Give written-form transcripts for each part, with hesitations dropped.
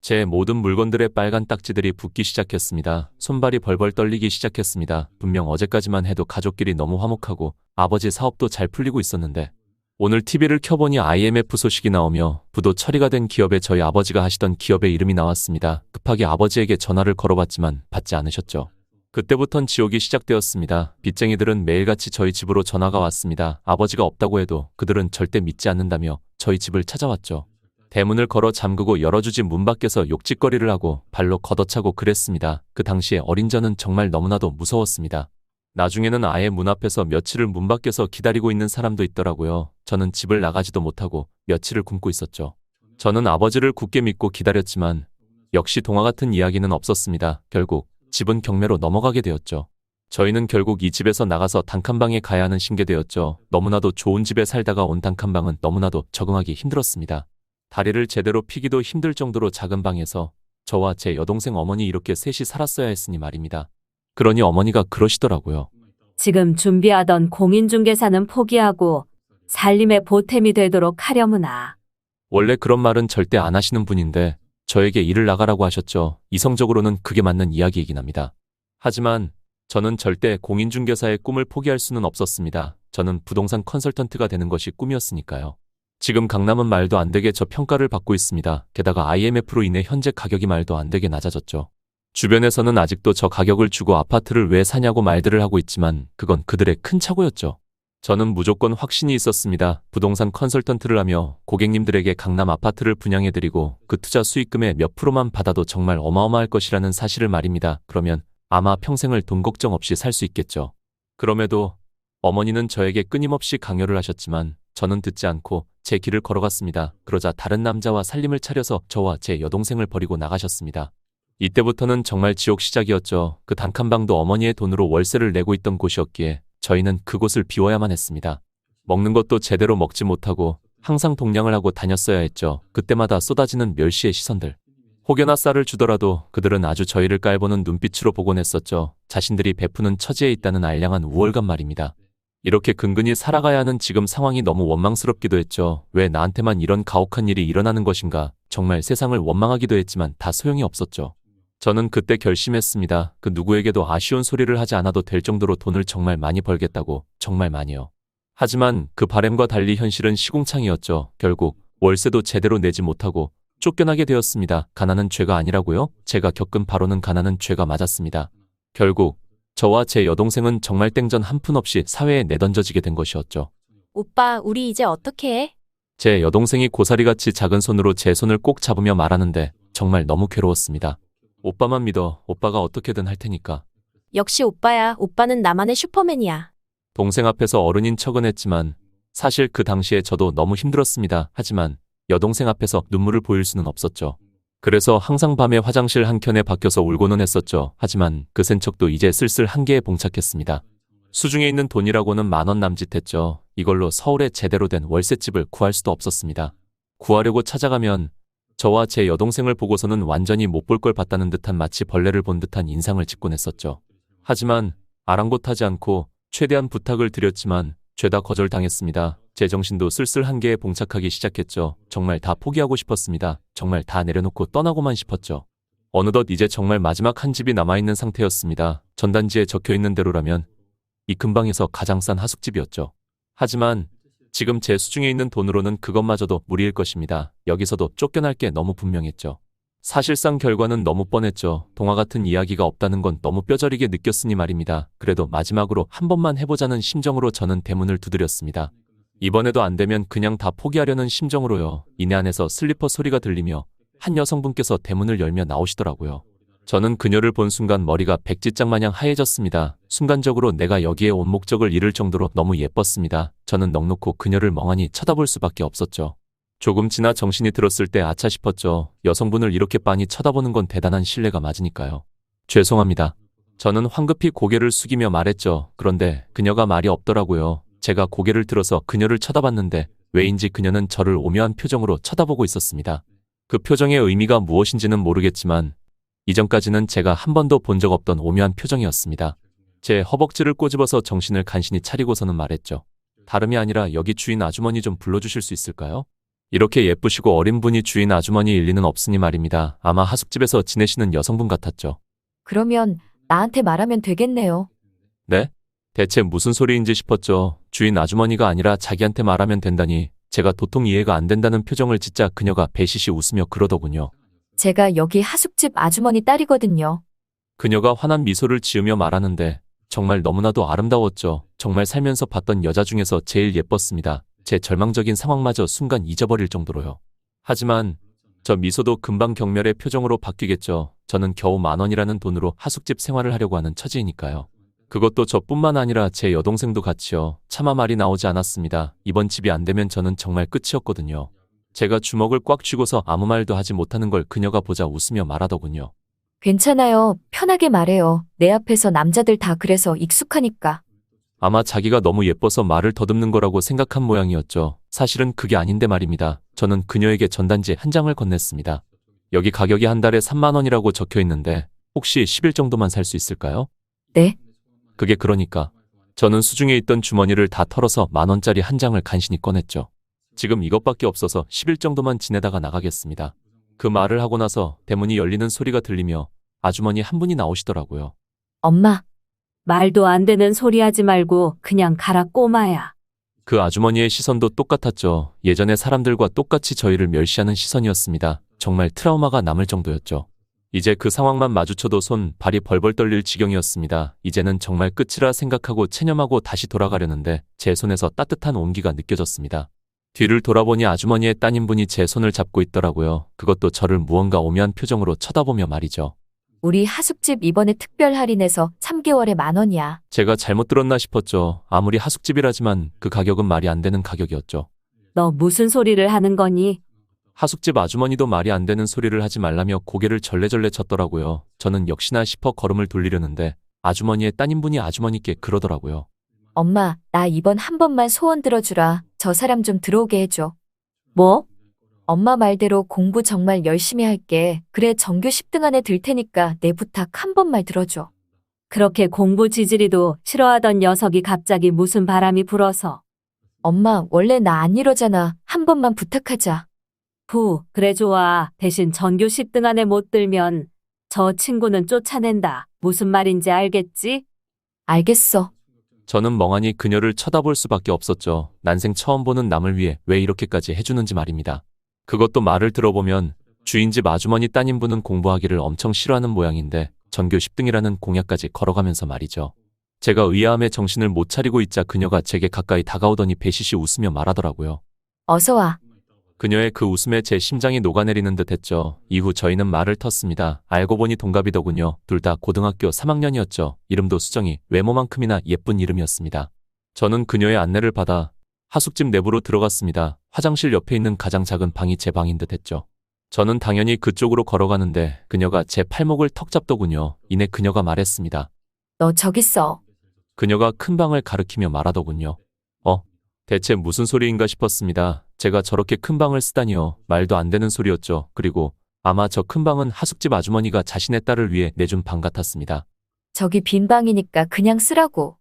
제 모든 물건들의 빨간 딱지들이 붙기 시작했습니다. 손발이 벌벌 떨리기 시작했습니다. 분명 어제까지만 해도 가족끼리 너무 화목하고 아버지 사업도 잘 풀리고 있었는데 오늘 TV를 켜보니 IMF 소식이 나오며 부도 처리가 된 기업에 저희 아버지가 하시던 기업의 이름이 나왔습니다. 급하게 아버지에게 전화를 걸어봤지만 받지 않으셨죠. 그때부턴 지옥이 시작되었습니다. 빚쟁이들은 매일같이 저희 집으로 전화가 왔습니다. 아버지가 없다고 해도 그들은 절대 믿지 않는다며 저희 집을 찾아왔죠. 대문을 걸어 잠그고 열어주지 문 밖에서 욕짓거리를 하고 발로 걷어차고 그랬습니다. 그 당시에 어린 저는 정말 너무나도 무서웠습니다. 나중에는 아예 문 앞에서 며칠을 문 밖에서 기다리고 있는 사람도 있더라고요. 저는 집을 나가지도 못하고 며칠을 굶고 있었죠. 저는 아버지를 굳게 믿고 기다렸지만 역시 동화 같은 이야기는 없었습니다. 결국 집은 경매로 넘어가게 되었죠. 저희는 결국 이 집에서 나가서 단칸방에 가야 하는 신계되었죠. 너무나도 좋은 집에 살다가 온 단칸방은 너무나도 적응하기 힘들었습니다. 다리를 제대로 피기도 힘들 정도로 작은 방에서 저와 제 여동생 어머니 이렇게 셋이 살았어야 했으니 말입니다. 그러니 어머니가 그러시더라고요. 지금 준비하던 공인중개사는 포기하고 살림의 보탬이 되도록 하려무나. 원래 그런 말은 절대 안 하시는 분인데 저에게 일을 나가라고 하셨죠. 이성적으로는 그게 맞는 이야기이긴 합니다. 하지만 저는 절대 공인중개사의 꿈을 포기할 수는 없었습니다. 저는 부동산 컨설턴트가 되는 것이 꿈이었으니까요. 지금 강남은 말도 안 되게 저평가를 받고 있습니다. 게다가 IMF로 인해 현재 가격이 말도 안 되게 낮아졌죠. 주변에서는 아직도 저 가격을 주고 아파트를 왜 사냐고 말들을 하고 있지만 그건 그들의 큰 착오였죠. 저는 무조건 확신이 있었습니다. 부동산 컨설턴트를 하며 고객님들에게 강남 아파트를 분양해드리고 그 투자 수익금의 몇 프로만 받아도 정말 어마어마할 것이라는 사실을 말입니다. 그러면 아마 평생을 돈 걱정 없이 살 수 있겠죠. 그럼에도 어머니는 저에게 끊임없이 강요를 하셨지만 저는 듣지 않고 제 길을 걸어갔습니다. 그러자 다른 남자와 살림을 차려서 저와 제 여동생을 버리고 나가셨습니다. 이때부터는 정말 지옥 시작이었죠. 그 단칸방도 어머니의 돈으로 월세를 내고 있던 곳이었기에 저희는 그곳을 비워야만 했습니다. 먹는 것도 제대로 먹지 못하고 항상 동냥을 하고 다녔어야 했죠. 그때마다 쏟아지는 멸시의 시선들. 혹여나 쌀을 주더라도 그들은 아주 저희를 깔보는 눈빛으로 보곤 했었죠. 자신들이 베푸는 처지에 있다는 알량한 우월감 말입니다. 이렇게 근근히 살아가야 하는 지금 상황이 너무 원망스럽기도 했죠. 왜 나한테만 이런 가혹한 일이 일어나는 것인가. 정말 세상을 원망하기도 했지만 다 소용이 없었죠. 저는 그때 결심했습니다. 그 누구에게도 아쉬운 소리를 하지 않아도 될 정도로 돈을 정말 많이 벌겠다고. 정말 많이요. 하지만 그 바람과 달리 현실은 시궁창이었죠. 결국 월세도 제대로 내지 못하고 쫓겨나게 되었습니다. 가난은 죄가 아니라고요? 제가 겪은 바로는 가난은 죄가 맞았습니다. 결국 저와 제 여동생은 정말 땡전 한 푼 없이 사회에 내던져지게 된 것이었죠. 오빠, 우리 이제 어떻게 해? 제 여동생이 고사리같이 작은 손으로 제 손을 꼭 잡으며 말하는데 정말 너무 괴로웠습니다. 오빠만 믿어. 오빠가 어떻게든 할 테니까. 역시 오빠야. 오빠는 나만의 슈퍼맨이야. 동생 앞에서 어른인 척은 했지만 사실 그 당시에 저도 너무 힘들었습니다. 하지만 여동생 앞에서 눈물을 보일 수는 없었죠. 그래서 항상 밤에 화장실 한켠에 박혀서 울고는 했었죠. 하지만 그 센 척도 이제 슬슬 한계에 봉착했습니다. 수중에 있는 돈이라고는 10,000원 남짓했죠. 이걸로 서울에 제대로 된 월세집을 구할 수도 없었습니다. 구하려고 찾아가면 저와 제 여동생을 보고서는 완전히 못 볼 걸 봤다는 듯한 마치 벌레를 본 듯한 인상을 짓곤 했었죠. 하지만 아랑곳하지 않고 최대한 부탁을 드렸지만 죄다 거절당했습니다. 제 정신도 슬슬 한계에 봉착하기 시작했죠. 정말 다 포기하고 싶었습니다. 정말 다 내려놓고 떠나고만 싶었죠. 어느덧 이제 정말 마지막 한 집이 남아있는 상태였습니다. 전단지에 적혀있는 대로라면 이 근방에서 가장 싼 하숙집이었죠. 하지만 지금 제 수중에 있는 돈으로는 그것마저도 무리일 것입니다. 여기서도 쫓겨날 게 너무 분명했죠. 사실상 결과는 너무 뻔했죠. 동화 같은 이야기가 없다는 건 너무 뼈저리게 느꼈으니 말입니다. 그래도 마지막으로 한 번만 해보자는 심정으로 저는 대문을 두드렸습니다. 이번에도 안 되면 그냥 다 포기하려는 심정으로요. 이내 안에서 슬리퍼 소리가 들리며 한 여성분께서 대문을 열며 나오시더라고요. 저는 그녀를 본 순간 머리가 백지장 마냥 하얘졌습니다. 순간적으로 내가 여기에 온 목적을 잃을 정도로 너무 예뻤습니다. 저는 넋놓고 그녀를 멍하니 쳐다볼 수밖에 없었죠. 조금 지나 정신이 들었을 때 아차 싶었죠. 여성분을 이렇게 빤히 쳐다보는 건 대단한 신뢰가 맞으니까요. 죄송합니다. 저는 황급히 고개를 숙이며 말했죠. 그런데 그녀가 말이 없더라고요. 제가 고개를 들어서 그녀를 쳐다봤는데 왜인지 그녀는 저를 오묘한 표정으로 쳐다보고 있었습니다. 그 표정의 의미가 무엇인지는 모르겠지만 이전까지는 제가 한 번도 본 적 없던 오묘한 표정이었습니다. 제 허벅지를 꼬집어서 정신을 간신히 차리고서는 말했죠. 다름이 아니라 여기 주인 아주머니 좀 불러주실 수 있을까요? 이렇게 예쁘시고 어린 분이 주인 아주머니일 리는 없으니 말입니다. 아마 하숙집에서 지내시는 여성분 같았죠. 그러면 나한테 말하면 되겠네요. 네? 대체 무슨 소리인지 싶었죠. 주인 아주머니가 아니라 자기한테 말하면 된다니 제가 도통 이해가 안 된다는 표정을 짓자 그녀가 배시시 웃으며 그러더군요. 제가 여기 하숙집 아주머니 딸이거든요. 그녀가 환한 미소를 지으며 말하는데 정말 너무나도 아름다웠죠. 정말 살면서 봤던 여자 중에서 제일 예뻤습니다. 제 절망적인 상황마저 순간 잊어버릴 정도로요. 하지만 저 미소도 금방 경멸의 표정으로 바뀌겠죠. 저는 겨우 10,000원이라는 돈으로 하숙집 생활을 하려고 하는 처지이니까요. 그것도 저뿐만 아니라 제 여동생도 같이요. 차마 말이 나오지 않았습니다. 이번 집이 안 되면 저는 정말 끝이었거든요. 제가 주먹을 꽉 쥐고서 아무 말도 하지 못하는 걸 그녀가 보자 웃으며 말하더군요. 괜찮아요. 편하게 말해요. 내 앞에서 남자들 다 그래서 익숙하니까. 아마 자기가 너무 예뻐서 말을 더듬는 거라고 생각한 모양이었죠. 사실은 그게 아닌데 말입니다. 저는 그녀에게 전단지 한 장을 건넸습니다. 여기 가격이 한 달에 30,000원이라고 적혀 있는데 혹시 10일 정도만 살 수 있을까요? 네? 그게 그러니까 저는 수중에 있던 주머니를 다 털어서 10,000원짜리 한 장을 간신히 꺼냈죠. 지금 이것밖에 없어서 10일 정도만 지내다가 나가겠습니다. 그 말을 하고 나서 대문이 열리는 소리가 들리며 아주머니 한 분이 나오시더라고요. 엄마, 말도 안 되는 소리 하지 말고 그냥 가라 꼬마야. 그 아주머니의 시선도 똑같았죠. 예전에 사람들과 똑같이 저희를 멸시하는 시선이었습니다. 정말 트라우마가 남을 정도였죠. 이제 그 상황만 마주쳐도 손, 발이 벌벌 떨릴 지경이었습니다. 이제는 정말 끝이라 생각하고 체념하고 다시 돌아가려는데 제 손에서 따뜻한 온기가 느껴졌습니다. 뒤를 돌아보니 아주머니의 따님분이 제 손을 잡고 있더라고요. 그것도 저를 무언가 오묘한 표정으로 쳐다보며 말이죠. 우리 하숙집 이번에 특별 할인해서 3개월에 10,000원이야. 제가 잘못 들었나 싶었죠. 아무리 하숙집이라지만 그 가격은 말이 안 되는 가격이었죠. 너 무슨 소리를 하는 거니? 하숙집 아주머니도 말이 안 되는 소리를 하지 말라며 고개를 절레절레 쳤더라고요. 저는 역시나 싶어 걸음을 돌리려는데 아주머니의 따님분이 아주머니께 그러더라고요. 엄마, 나 이번 한 번만 소원 들어주라. 저 사람 좀 들어오게 해줘. 뭐? 엄마 말대로 공부 정말 열심히 할게. 그래, 전교 10등 안에 들 테니까 내 부탁 한 번만 들어줘. 그렇게 공부 지지리도 싫어하던 녀석이 갑자기 무슨 바람이 불어서. 엄마, 원래 나 안 이러잖아. 한 번만 부탁하자. 그래 좋아. 대신 전교 10등 안에 못 들면 저 친구는 쫓아낸다. 무슨 말인지 알겠지? 알겠어. 저는 멍하니 그녀를 쳐다볼 수밖에 없었죠. 난생 처음 보는 남을 위해 왜 이렇게까지 해주는지 말입니다. 그것도 말을 들어보면 주인집 아주머니 따님분은 공부하기를 엄청 싫어하는 모양인데 전교 10등이라는 공약까지 걸어가면서 말이죠. 제가 의아함에 정신을 못 차리고 있자 그녀가 제게 가까이 다가오더니 배시시 웃으며 말하더라고요. 어서 와. 그녀의 그 웃음에 제 심장이 녹아내리는 듯 했죠. 이후 저희는 말을 텄습니다. 알고 보니 동갑이더군요. 둘 다 고등학교 3학년이었죠. 이름도 수정이, 외모만큼이나 예쁜 이름이었습니다. 저는 그녀의 안내를 받아 하숙집 내부로 들어갔습니다. 화장실 옆에 있는 가장 작은 방이 제 방인 듯 했죠. 저는 당연히 그쪽으로 걸어가는데 그녀가 제 팔목을 턱 잡더군요. 이내 그녀가 말했습니다. 너 저기 있어. 그녀가 큰 방을 가리키며 말하더군요. 대체 무슨 소리인가 싶었습니다. 제가 저렇게 큰 방을 쓰다니요. 말도 안 되는 소리였죠. 그리고 아마 저 큰 방은 하숙집 아주머니가 자신의 딸을 위해 내준 방 같았습니다. 저기 빈 방이니까 그냥 쓰라고.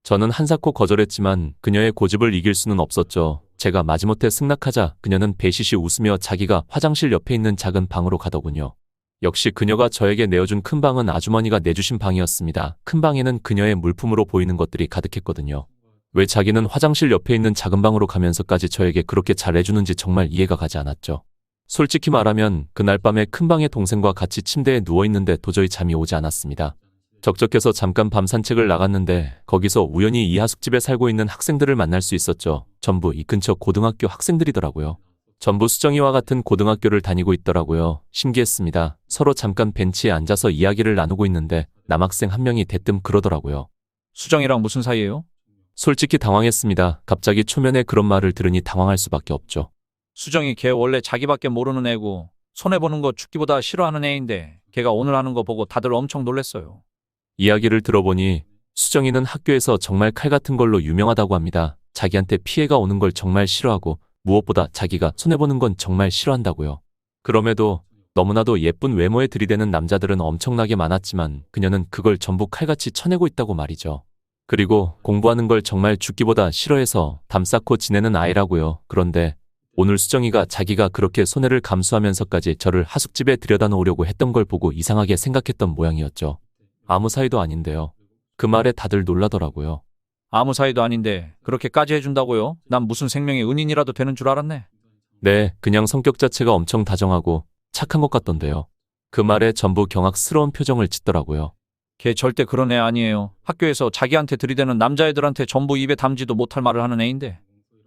저는 한사코 거절했지만 그녀의 고집을 이길 수는 없었죠. 제가 마지못해 승낙하자 그녀는 배시시 웃으며 자기가 화장실 옆에 있는 작은 방으로 가더군요. 역시 그녀가 저에게 내어준 큰 방은 아주머니가 내주신 방이었습니다. 큰 방에는 그녀의 물품으로 보이는 것들이 가득했거든요. 왜 자기는 화장실 옆에 있는 작은 방으로 가면서까지 저에게 그렇게 잘해주는지 정말 이해가 가지 않았죠. 솔직히 말하면 그날 밤에 큰 방에 동생과 같이 침대에 누워있는데 도저히 잠이 오지 않았습니다. 적적해서 잠깐 밤 산책을 나갔는데 거기서 우연히 이 하숙집에 살고 있는 학생들을 만날 수 있었죠. 전부 이 근처 고등학교 학생들이더라고요. 전부 수정이와 같은 고등학교를 다니고 있더라고요. 신기했습니다. 서로 잠깐 벤치에 앉아서 이야기를 나누고 있는데 남학생 한 명이 대뜸 그러더라고요. 수정이랑 무슨 사이예요? 솔직히 당황했습니다. 갑자기 초면에 그런 말을 들으니 당황할 수밖에 없죠. 수정이 걔 원래 자기밖에 모르는 애고 손해보는 거 죽기보다 싫어하는 애인데 걔가 오늘 하는 거 보고 다들 엄청 놀랬어요. 이야기를 들어보니 수정이는 학교에서 정말 칼 같은 걸로 유명하다고 합니다. 자기한테 피해가 오는 걸 정말 싫어하고 무엇보다 자기가 손해보는 건 정말 싫어한다고요. 그럼에도 너무나도 예쁜 외모에 들이대는 남자들은 엄청나게 많았지만 그녀는 그걸 전부 칼같이 쳐내고 있다고 말이죠. 그리고 공부하는 걸 정말 죽기보다 싫어해서 담 쌓고 지내는 아이라고요. 그런데 오늘 수정이가 자기가 그렇게 손해를 감수하면서까지 저를 하숙집에 들여다 놓으려고 했던 걸 보고 이상하게 생각했던 모양이었죠. 아무 사이도 아닌데요. 그 말에 다들 놀라더라고요. 아무 사이도 아닌데 그렇게까지 해준다고요? 난 무슨 생명의 은인이라도 되는 줄 알았네. 네, 그냥 성격 자체가 엄청 다정하고 착한 것 같던데요. 그 말에 전부 경악스러운 표정을 짓더라고요. 걔 절대 그런 애 아니에요. 학교에서 자기한테 들이대는 남자애들한테 전부 입에 담지도 못할 말을 하는 애인데.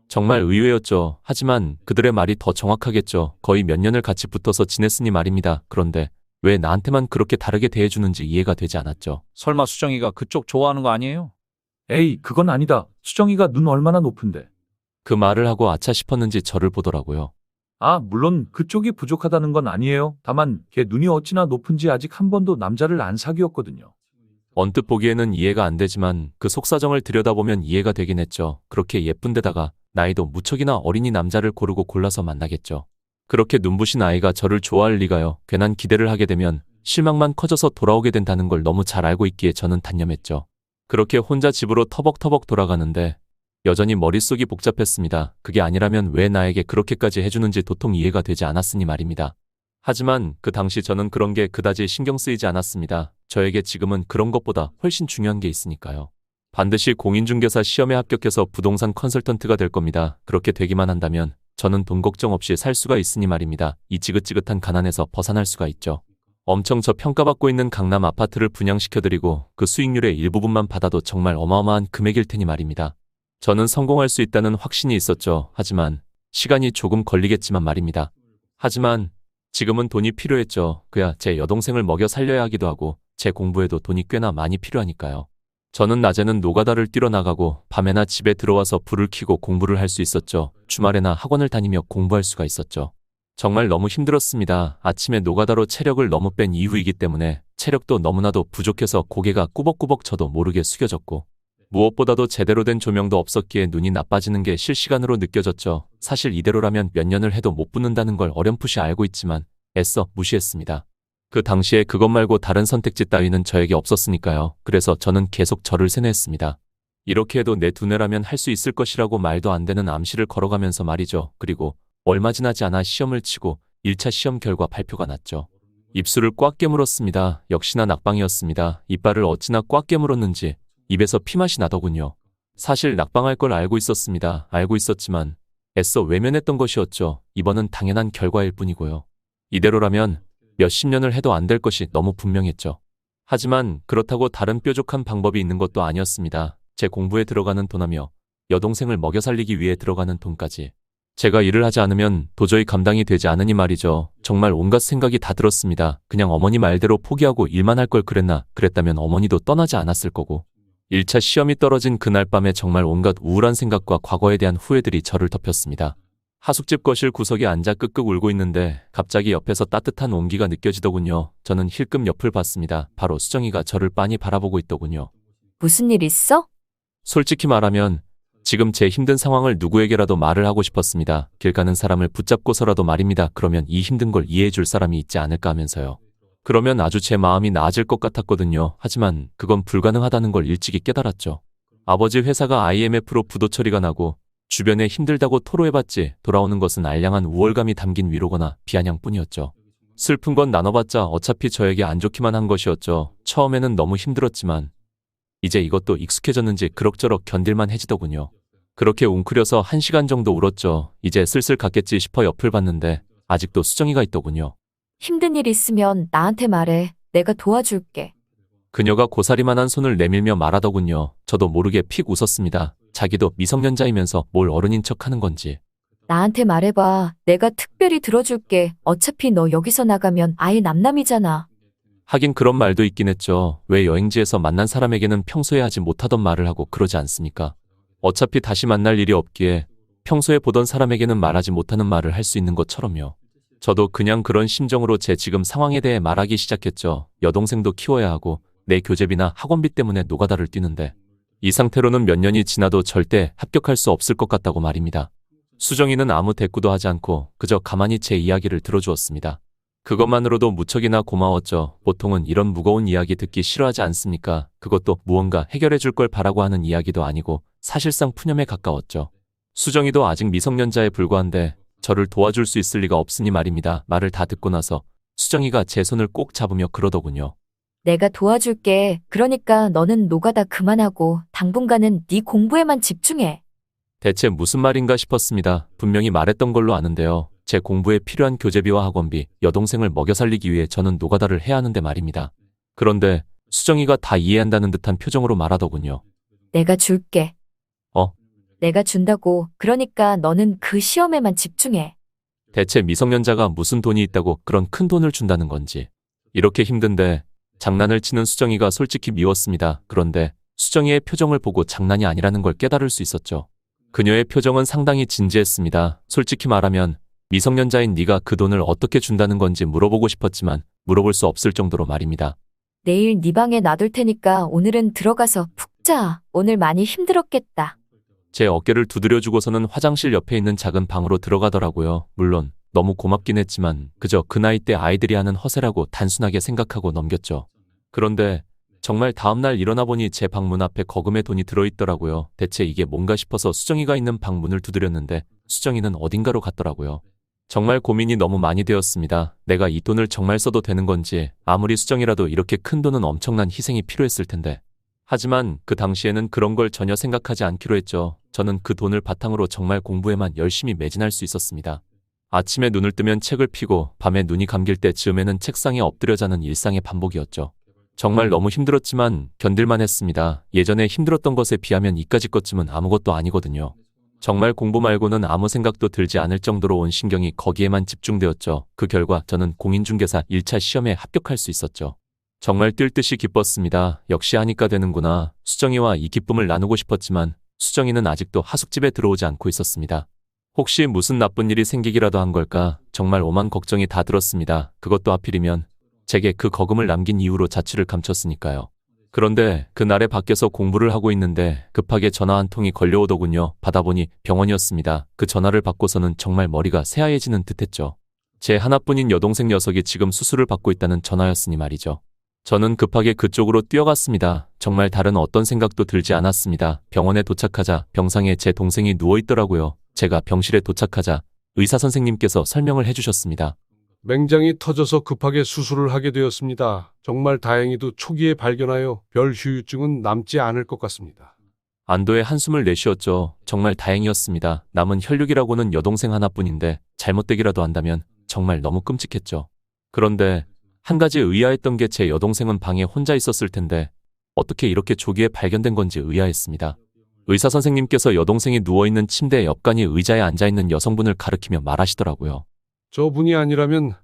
정말 의외였죠. 하지만 그들의 말이 더 정확하겠죠. 거의 몇 년을 같이 붙어서 지냈으니 말입니다. 그런데 왜 나한테만 그렇게 다르게 대해주는지 이해가 되지 않았죠. 설마 수정이가 그쪽 좋아하는 거 아니에요? 에이, 그건 아니다. 수정이가 눈 얼마나 높은데. 그 말을 하고 아차 싶었는지 저를 보더라고요. 아, 물론 그쪽이 부족하다는 건 아니에요. 다만 걔 눈이 어찌나 높은지 아직 한 번도 남자를 안 사귀었거든요. 언뜻 보기에는 이해가 안 되지만 그 속사정을 들여다보면 이해가 되긴 했죠. 그렇게 예쁜데다가 나이도 무척이나 어린이 남자를 고르고 골라서 만나겠죠. 그렇게 눈부신 아이가 저를 좋아할 리가요. 괜한 기대를 하게 되면 실망만 커져서 돌아오게 된다는 걸 너무 잘 알고 있기에 저는 단념했죠. 그렇게 혼자 집으로 터벅터벅 돌아가는데 여전히 머릿속이 복잡했습니다. 그게 아니라면 왜 나에게 그렇게까지 해주는지 도통 이해가 되지 않았으니 말입니다. 하지만 그 당시 저는 그런 게 그다지 신경 쓰이지 않았습니다. 저에게 지금은 그런 것보다 훨씬 중요한 게 있으니까요. 반드시 공인중개사 시험에 합격해서 부동산 컨설턴트가 될 겁니다. 그렇게 되기만 한다면 저는 돈 걱정 없이 살 수가 있으니 말입니다. 이 지긋지긋한 가난에서 벗어날 수가 있죠. 엄청 저평가받고 있는 강남 아파트를 분양시켜드리고 그 수익률의 일부분만 받아도 정말 어마어마한 금액일 테니 말입니다. 저는 성공할 수 있다는 확신이 있었죠. 하지만 시간이 조금 걸리겠지만 말입니다. 하지만 지금은 돈이 필요했죠. 그야 제 여동생을 먹여 살려야 하기도 하고 제 공부에도 돈이 꽤나 많이 필요하니까요. 저는 낮에는 노가다를 뛰러나가고 밤에나 집에 들어와서 불을 켜고 공부를 할 수 있었죠. 주말에나 학원을 다니며 공부할 수가 있었죠. 정말 너무 힘들었습니다. 아침에 노가다로 체력을 너무 뺀 이후이기 때문에 체력도 너무나도 부족해서 고개가 꾸벅꾸벅 저도 모르게 숙여졌고 무엇보다도 제대로 된 조명도 없었기에 눈이 나빠지는 게 실시간으로 느껴졌죠. 사실 이대로라면 몇 년을 해도 못 붙는다는 걸 어렴풋이 알고 있지만 애써 무시했습니다. 그 당시에 그것 말고 다른 선택지 따위는 저에게 없었으니까요. 그래서 저는 계속 저를 세뇌했습니다. 이렇게 해도 내 두뇌라면 할 수 있을 것이라고 말도 안 되는 암시를 걸어가면서 말이죠. 그리고 얼마 지나지 않아 시험을 치고 1차 시험 결과 발표가 났죠. 입술을 꽉 깨물었습니다. 역시나 낙방이었습니다. 이빨을 어찌나 꽉 깨물었는지 입에서 피맛이 나더군요. 사실 낙방할 걸 알고 있었습니다. 알고 있었지만 애써 외면했던 것이었죠. 이번은 당연한 결과일 뿐이고요. 이대로라면 몇십 년을 해도 안 될 것이 너무 분명했죠. 하지만 그렇다고 다른 뾰족한 방법이 있는 것도 아니었습니다. 제 공부에 들어가는 돈하며 여동생을 먹여 살리기 위해 들어가는 돈까지. 제가 일을 하지 않으면 도저히 감당이 되지 않으니 말이죠. 정말 온갖 생각이 다 들었습니다. 그냥 어머니 말대로 포기하고 일만 할 걸 그랬다면 어머니도 떠나지 않았을 거고. 1차 시험이 떨어진 그날 밤에 정말 온갖 우울한 생각과 과거에 대한 후회들이 저를 덮였습니다. 하숙집 거실 구석에 앉아 끄끄 울고 있는데 갑자기 옆에서 따뜻한 온기가 느껴지더군요. 저는 힐끔 옆을 봤습니다. 바로 수정이가 저를 빤히 바라보고 있더군요. 무슨 일 있어? 솔직히 말하면 지금 제 힘든 상황을 누구에게라도 말을 하고 싶었습니다. 길 가는 사람을 붙잡고서라도 말입니다. 그러면 이 힘든 걸 이해해 줄 사람이 있지 않을까 하면서요. 그러면 아주 제 마음이 나아질 것 같았거든요. 하지만 그건 불가능하다는 걸 일찍이 깨달았죠. 아버지 회사가 IMF로 부도 처리가 나고 주변에 힘들다고 토로해봤지 돌아오는 것은 알량한 우월감이 담긴 위로거나 비아냥뿐이었죠. 슬픈 건 나눠봤자 어차피 저에게 안 좋기만 한 것이었죠. 처음에는 너무 힘들었지만 이제 이것도 익숙해졌는지 그럭저럭 견딜만 해지더군요. 그렇게 웅크려서 1시간 정도 울었죠. 이제 슬슬 갔겠지 싶어 옆을 봤는데 아직도 수정이가 있더군요. 힘든 일 있으면 나한테 말해. 내가 도와줄게. 그녀가 고사리만한 손을 내밀며 말하더군요. 저도 모르게 픽 웃었습니다. 자기도 미성년자이면서 뭘 어른인 척 하는 건지. 나한테 말해봐. 내가 특별히 들어줄게. 어차피 너 여기서 나가면 아예 남남이잖아. 하긴 그런 말도 있긴 했죠. 왜 여행지에서 만난 사람에게는 평소에 하지 못하던 말을 하고 그러지 않습니까? 어차피 다시 만날 일이 없기에 평소에 보던 사람에게는 말하지 못하는 말을 할 수 있는 것처럼요. 저도 그냥 그런 심정으로 제 지금 상황에 대해 말하기 시작했죠. 여동생도 키워야 하고 내 교재비나 학원비 때문에 노가다를 뛰는데 이 상태로는 몇 년이 지나도 절대 합격할 수 없을 것 같다고 말입니다. 수정이는 아무 대꾸도 하지 않고 그저 가만히 제 이야기를 들어주었습니다. 그것만으로도 무척이나 고마웠죠. 보통은 이런 무거운 이야기 듣기 싫어하지 않습니까? 그것도 무언가 해결해 줄 걸 바라고 하는 이야기도 아니고 사실상 푸념에 가까웠죠. 수정이도 아직 미성년자에 불과한데 저를 도와줄 수 있을 리가 없으니 말입니다. 말을 다 듣고 나서 수정이가 제 손을 꼭 잡으며 그러더군요. 내가 도와줄게. 그러니까 너는 노가다 그만하고 당분간은 네 공부에만 집중해. 대체 무슨 말인가 싶었습니다. 분명히 말했던 걸로 아는데요. 제 공부에 필요한 교재비와 학원비, 여동생을 먹여 살리기 위해 저는 노가다를 해야 하는데 말입니다. 그런데 수정이가 다 이해한다는 듯한 표정으로 말하더군요. 내가 줄게. 어? 내가 준다고. 그러니까 너는 그 시험에만 집중해. 대체 미성년자가 무슨 돈이 있다고 그런 큰 돈을 준다는 건지. 이렇게 힘든데 장난을 치는 수정이가 솔직히 미웠습니다. 그런데 수정이의 표정을 보고 장난이 아니라는 걸 깨달을 수 있었죠. 그녀의 표정은 상당히 진지했습니다. 솔직히 말하면 미성년자인 네가 그 돈을 어떻게 준다는 건지 물어보고 싶었지만 물어볼 수 없을 정도로 말입니다. 내일 네 방에 놔둘 테니까 오늘은 들어가서 푹 자. 오늘 많이 힘들었겠다. 제 어깨를 두드려주고서는 화장실 옆에 있는 작은 방으로 들어가더라고요. 물론 너무 고맙긴 했지만 그저 그 나이 때 아이들이 하는 허세라고 단순하게 생각하고 넘겼죠. 그런데 정말 다음날 일어나 보니 제 방문 앞에 거금의 돈이 들어있더라고요. 대체 이게 뭔가 싶어서 수정이가 있는 방 문을 두드렸는데 수정이는 어딘가로 갔더라고요. 정말 고민이 너무 많이 되었습니다. 내가 이 돈을 정말 써도 되는 건지, 아무리 수정이라도 이렇게 큰 돈은 엄청난 희생이 필요했을 텐데. 하지만 그 당시에는 그런 걸 전혀 생각하지 않기로 했죠. 저는 그 돈을 바탕으로 정말 공부에만 열심히 매진할 수 있었습니다. 아침에 눈을 뜨면 책을 펴고 밤에 눈이 감길 때 즈음에는 책상에 엎드려 자는 일상의 반복이었죠. 정말 너무 힘들었지만 견딜만 했습니다. 예전에 힘들었던 것에 비하면 이까짓 것쯤은 아무것도 아니거든요. 정말 공부 말고는 아무 생각도 들지 않을 정도로 온 신경이 거기에만 집중되었죠. 그 결과 저는 공인중개사 1차 시험에 합격할 수 있었죠. 정말 뛸 듯이 기뻤습니다. 역시 하니까 되는구나. 수정이와 이 기쁨을 나누고 싶었지만 수정이는 아직도 하숙집에 들어오지 않고 있었습니다. 혹시 무슨 나쁜 일이 생기기라도 한 걸까? 정말 오만 걱정이 다 들었습니다. 그것도 하필이면 제게 그 거금을 남긴 이유로 자취를 감췄으니까요. 그런데 그날에 밖에서 공부를 하고 있는데 급하게 전화 한 통이 걸려오더군요. 받아보니 병원이었습니다. 그 전화를 받고서는 정말 머리가 새하얘지는 듯했죠. 제 하나뿐인 여동생 녀석이 지금 수술을 받고 있다는 전화였으니 말이죠. 저는 급하게 그쪽으로 뛰어갔습니다. 정말 다른 어떤 생각도 들지 않았습니다. 병원에 도착하자 병상에 제 동생이 누워있더라고요. 제가 병실에 도착하자 의사 선생님께서 설명을 해주셨습니다. 맹장이 터져서 급하게 수술을 하게 되었습니다. 정말 다행히도 초기에 발견하여 별 후유증은 남지 않을 것 같습니다. 안도의 한숨을 내쉬었죠. 정말 다행이었습니다. 남은 혈육이라고는 여동생 하나뿐인데 잘못되기라도 한다면 정말 너무 끔찍했죠. 그런데 한 가지 의아했던 게 제 여동생은 방에 혼자 있었을 텐데 어떻게 이렇게 조기에 발견된 건지 의아했습니다. 의사 선생님께서 여동생이 누워있는 침대 옆간이 의자에 앉아있는 여성분을 가리키며 말하시더라고요. 저분이 아니라면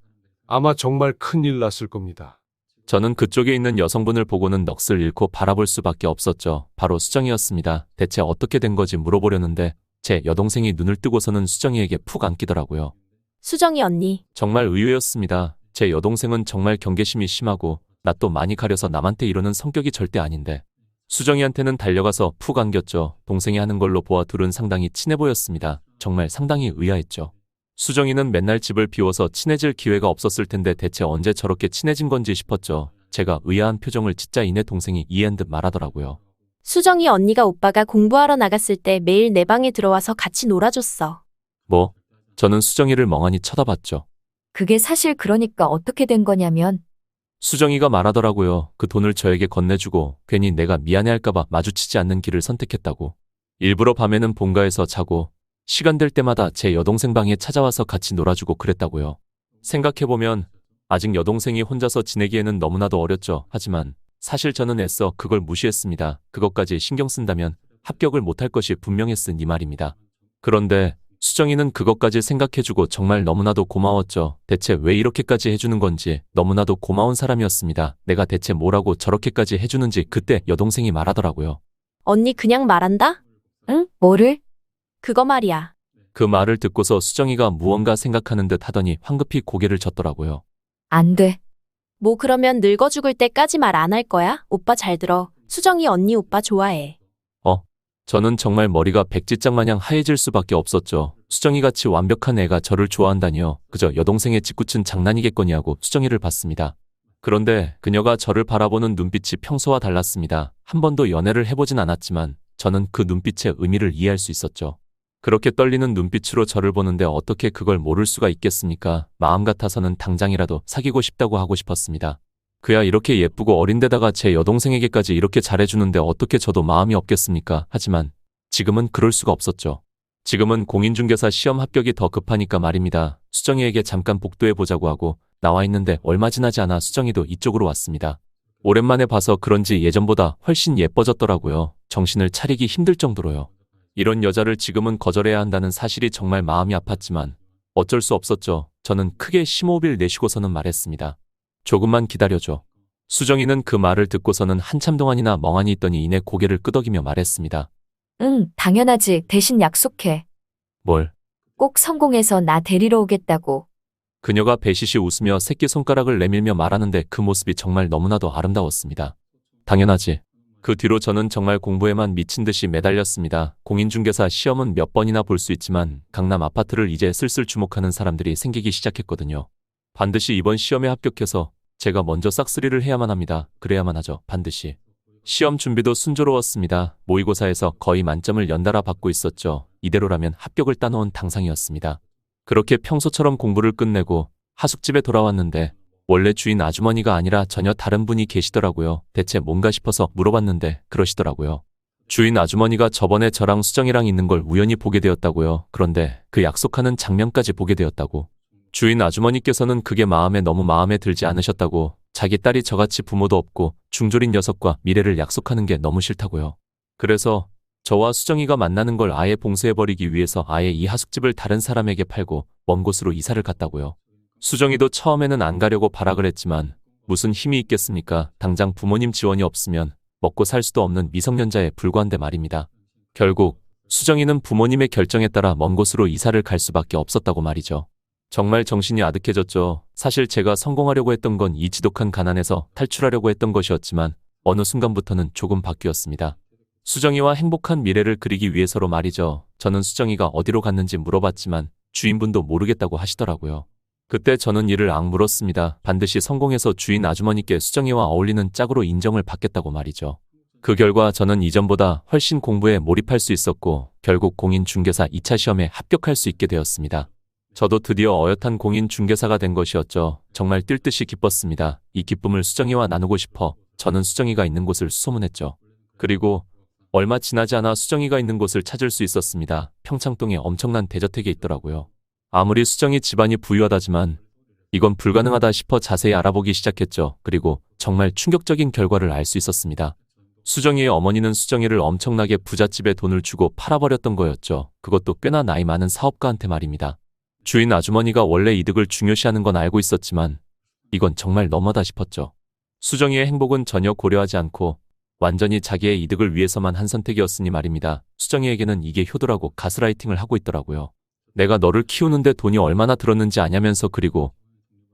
아마 정말 큰일 났을 겁니다. 저는 그쪽에 있는 여성분을 보고는 넋을 잃고 바라볼 수밖에 없었죠. 바로 수정이었습니다. 대체 어떻게 된 거지 물어보려는데 제 여동생이 눈을 뜨고서는 수정이에게 푹 안기더라고요. 수정이 언니. 정말 의외였습니다. 제 여동생은 정말 경계심이 심하고 낯도 많이 가려서 남한테 이러는 성격이 절대 아닌데 수정이한테는 달려가서 푹 안겼죠. 동생이 하는 걸로 보아 둘은 상당히 친해 보였습니다. 정말 상당히 의아했죠. 수정이는 맨날 집을 비워서 친해질 기회가 없었을 텐데 대체 언제 저렇게 친해진 건지 싶었죠. 제가 의아한 표정을 짓자 이내 동생이 이해한 듯 말하더라고요. 수정이 언니가 오빠가 공부하러 나갔을 때 매일 내 방에 들어와서 같이 놀아줬어. 뭐? 저는 수정이를 멍하니 쳐다봤죠. 그게 사실 그러니까 어떻게 된 거냐면 수정이가 말하더라고요. 그 돈을 저에게 건네주고 괜히 내가 미안해할까봐 마주치지 않는 길을 선택했다고. 일부러 밤에는 본가에서 자고 시간 될 때마다 제 여동생 방에 찾아와서 같이 놀아주고 그랬다고요. 생각해보면 아직 여동생이 혼자서 지내기에는 너무나도 어렸죠. 하지만 사실 저는 애써 그걸 무시했습니다. 그것까지 신경 쓴다면 합격을 못할 것이 분명했으니 말입니다. 그런데 수정이는 그것까지 생각해주고 정말 너무나도 고마웠죠. 대체 왜 이렇게까지 해주는 건지 너무나도 고마운 사람이었습니다. 내가 대체 뭐라고 저렇게까지 해주는지 그때 여동생이 말하더라고요. 언니 그냥 말한다? 응? 뭐를? 그거 말이야. 그 말을 듣고서 수정이가 무언가 생각하는 듯 하더니 황급히 고개를 젓더라고요. 안 돼. 뭐 그러면 늙어 죽을 때까지 말 안 할 거야? 오빠 잘 들어. 수정이 언니 오빠 좋아해. 저는 정말 머리가 백지장 마냥 하얘질 수밖에 없었죠. 수정이같이 완벽한 애가 저를 좋아한다니요. 그저 여동생의 짓궂은 장난이겠거니 하고 수정이를 봤습니다. 그런데 그녀가 저를 바라보는 눈빛이 평소와 달랐습니다. 한 번도 연애를 해보진 않았지만 저는 그 눈빛의 의미를 이해할 수 있었죠. 그렇게 떨리는 눈빛으로 저를 보는데 어떻게 그걸 모를 수가 있겠습니까? 마음 같아서는 당장이라도 사귀고 싶다고 하고 싶었습니다. 그야 이렇게 예쁘고 어린데다가 제 여동생에게까지 이렇게 잘해주는데 어떻게 저도 마음이 없겠습니까? 하지만 지금은 그럴 수가 없었죠. 지금은 공인중개사 시험 합격이 더 급하니까 말입니다. 수정이에게 잠깐 복도해보자고 하고 나와 있는데 얼마 지나지 않아 수정이도 이쪽으로 왔습니다. 오랜만에 봐서 그런지 예전보다 훨씬 예뻐졌더라고요. 정신을 차리기 힘들 정도로요. 이런 여자를 지금은 거절해야 한다는 사실이 정말 마음이 아팠지만 어쩔 수 없었죠. 저는 크게 심호흡을 내쉬고서는 말했습니다. 조금만 기다려줘. 수정이는 그 말을 듣고서는 한참 동안이나 멍하니 있더니 이내 고개를 끄덕이며 말했습니다. 응, 당연하지. 대신 약속해. 뭘? 꼭 성공해서 나 데리러 오겠다고. 그녀가 배시시 웃으며 새끼손가락을 내밀며 말하는데 그 모습이 정말 너무나도 아름다웠습니다. 당연하지. 그 뒤로 저는 정말 공부에만 미친 듯이 매달렸습니다. 공인중개사 시험은 몇 번이나 볼 수 있지만 강남 아파트를 이제 슬슬 주목하는 사람들이 생기기 시작했거든요. 반드시 이번 시험에 합격해서 제가 먼저 싹쓸이를 해야만 합니다. 그래야만 하죠. 반드시. 시험 준비도 순조로웠습니다. 모의고사에서 거의 만점을 연달아 받고 있었죠. 이대로라면 합격을 따놓은 당상이었습니다. 그렇게 평소처럼 공부를 끝내고 하숙집에 돌아왔는데 원래 주인 아주머니가 아니라 전혀 다른 분이 계시더라고요. 대체 뭔가 싶어서 물어봤는데 그러시더라고요. 주인 아주머니가 저번에 저랑 수정이랑 있는 걸 우연히 보게 되었다고요. 그런데 그 약속하는 장면까지 보게 되었다고. 주인 아주머니께서는 그게 너무 마음에 들지 않으셨다고, 자기 딸이 저같이 부모도 없고 중졸인 녀석과 미래를 약속하는 게 너무 싫다고요. 그래서 저와 수정이가 만나는 걸 아예 봉쇄해버리기 위해서 아예 이 하숙집을 다른 사람에게 팔고 먼 곳으로 이사를 갔다고요. 수정이도 처음에는 안 가려고 발악을 했지만 무슨 힘이 있겠습니까? 당장 부모님 지원이 없으면 먹고 살 수도 없는 미성년자에 불과한데 말입니다. 결국 수정이는 부모님의 결정에 따라 먼 곳으로 이사를 갈 수밖에 없었다고 말이죠. 정말 정신이 아득해졌죠. 사실 제가 성공하려고 했던 건 이 지독한 가난에서 탈출하려고 했던 것이었지만 어느 순간부터는 조금 바뀌었습니다. 수정이와 행복한 미래를 그리기 위해서로 말이죠. 저는 수정이가 어디로 갔는지 물어봤지만 주인분도 모르겠다고 하시더라고요. 그때 저는 이를 악물었습니다. 반드시 성공해서 주인 아주머니께 수정이와 어울리는 짝으로 인정을 받겠다고 말이죠. 그 결과 저는 이전보다 훨씬 공부에 몰입할 수 있었고 결국 공인중개사 2차 시험에 합격할 수 있게 되었습니다. 저도 드디어 어엿한 공인중개사가 된 것이었죠. 정말 뛸 듯이 기뻤습니다. 이 기쁨을 수정이와 나누고 싶어 저는 수정이가 있는 곳을 수소문했죠. 그리고 얼마 지나지 않아 수정이가 있는 곳을 찾을 수 있었습니다. 평창동에 엄청난 대저택에 있더라고요. 아무리 수정이 집안이 부유하다지만 이건 불가능하다 싶어 자세히 알아보기 시작했죠. 그리고 정말 충격적인 결과를 알 수 있었습니다. 수정이의 어머니는 수정이를 엄청나게 부잣집에 돈을 주고 팔아버렸던 거였죠. 그것도 꽤나 나이 많은 사업가한테 말입니다. 주인 아주머니가 원래 이득을 중요시하는 건 알고 있었지만 이건 정말 너무하다 싶었죠. 수정이의 행복은 전혀 고려하지 않고 완전히 자기의 이득을 위해서만 한 선택이었으니 말입니다. 수정이에게는 이게 효도라고 가스라이팅을 하고 있더라고요. 내가 너를 키우는데 돈이 얼마나 들었는지 아냐면서, 그리고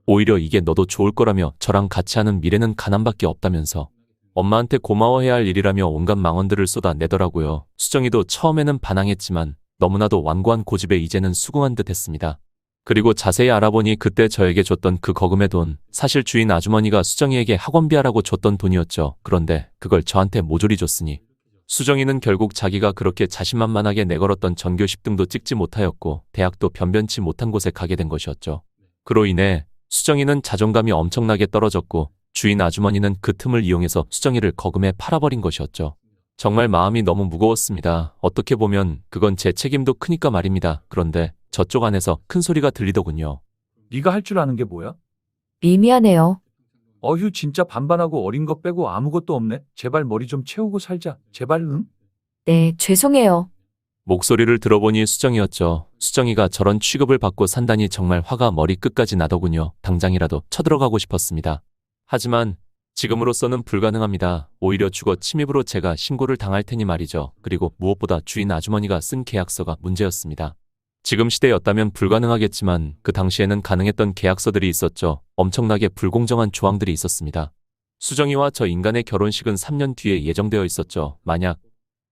오히려 이게 너도 좋을 거라며 저랑 같이 하는 미래는 가난밖에 없다면서 엄마한테 고마워해야 할 일이라며 온갖 망언들을 쏟아내더라고요. 수정이도 처음에는 반항했지만 너무나도 완고한 고집에 이제는 수긍한 듯 했습니다. 그리고 자세히 알아보니 그때 저에게 줬던 그 거금의 돈, 사실 주인 아주머니가 수정이에게 학원비하라고 줬던 돈이었죠. 그런데 그걸 저한테 모조리 줬으니 수정이는 결국 자기가 그렇게 자신만만하게 내걸었던 전교 10등도 찍지 못하였고 대학도 변변치 못한 곳에 가게 된 것이었죠. 그로 인해 수정이는 자존감이 엄청나게 떨어졌고 주인 아주머니는 그 틈을 이용해서 수정이를 거금에 팔아버린 것이었죠. 정말 마음이 너무 무거웠습니다. 어떻게 보면 그건 제 책임도 크니까 말입니다. 그런데 저쪽 안에서 큰 소리가 들리더군요. 네가 할 줄 아는 게 뭐야? 미미하네요. 어휴, 진짜 반반하고 어린 거 빼고 아무것도 없네. 제발 머리 좀 채우고 살자. 제발, 응? 네, 죄송해요. 목소리를 들어보니 수정이었죠. 수정이가 저런 취급을 받고 산다니 정말 화가 머리끝까지 나더군요. 당장이라도 쳐들어가고 싶었습니다. 하지만 지금으로서는 불가능합니다. 오히려 주거 침입으로 제가 신고를 당할 테니 말이죠. 그리고 무엇보다 주인 아주머니가 쓴 계약서가 문제였습니다. 지금 시대였다면 불가능하겠지만 그 당시에는 가능했던 계약서들이 있었죠. 엄청나게 불공정한 조항들이 있었습니다. 수정이와 저 인간의 결혼식은 3년 뒤에 예정되어 있었죠. 만약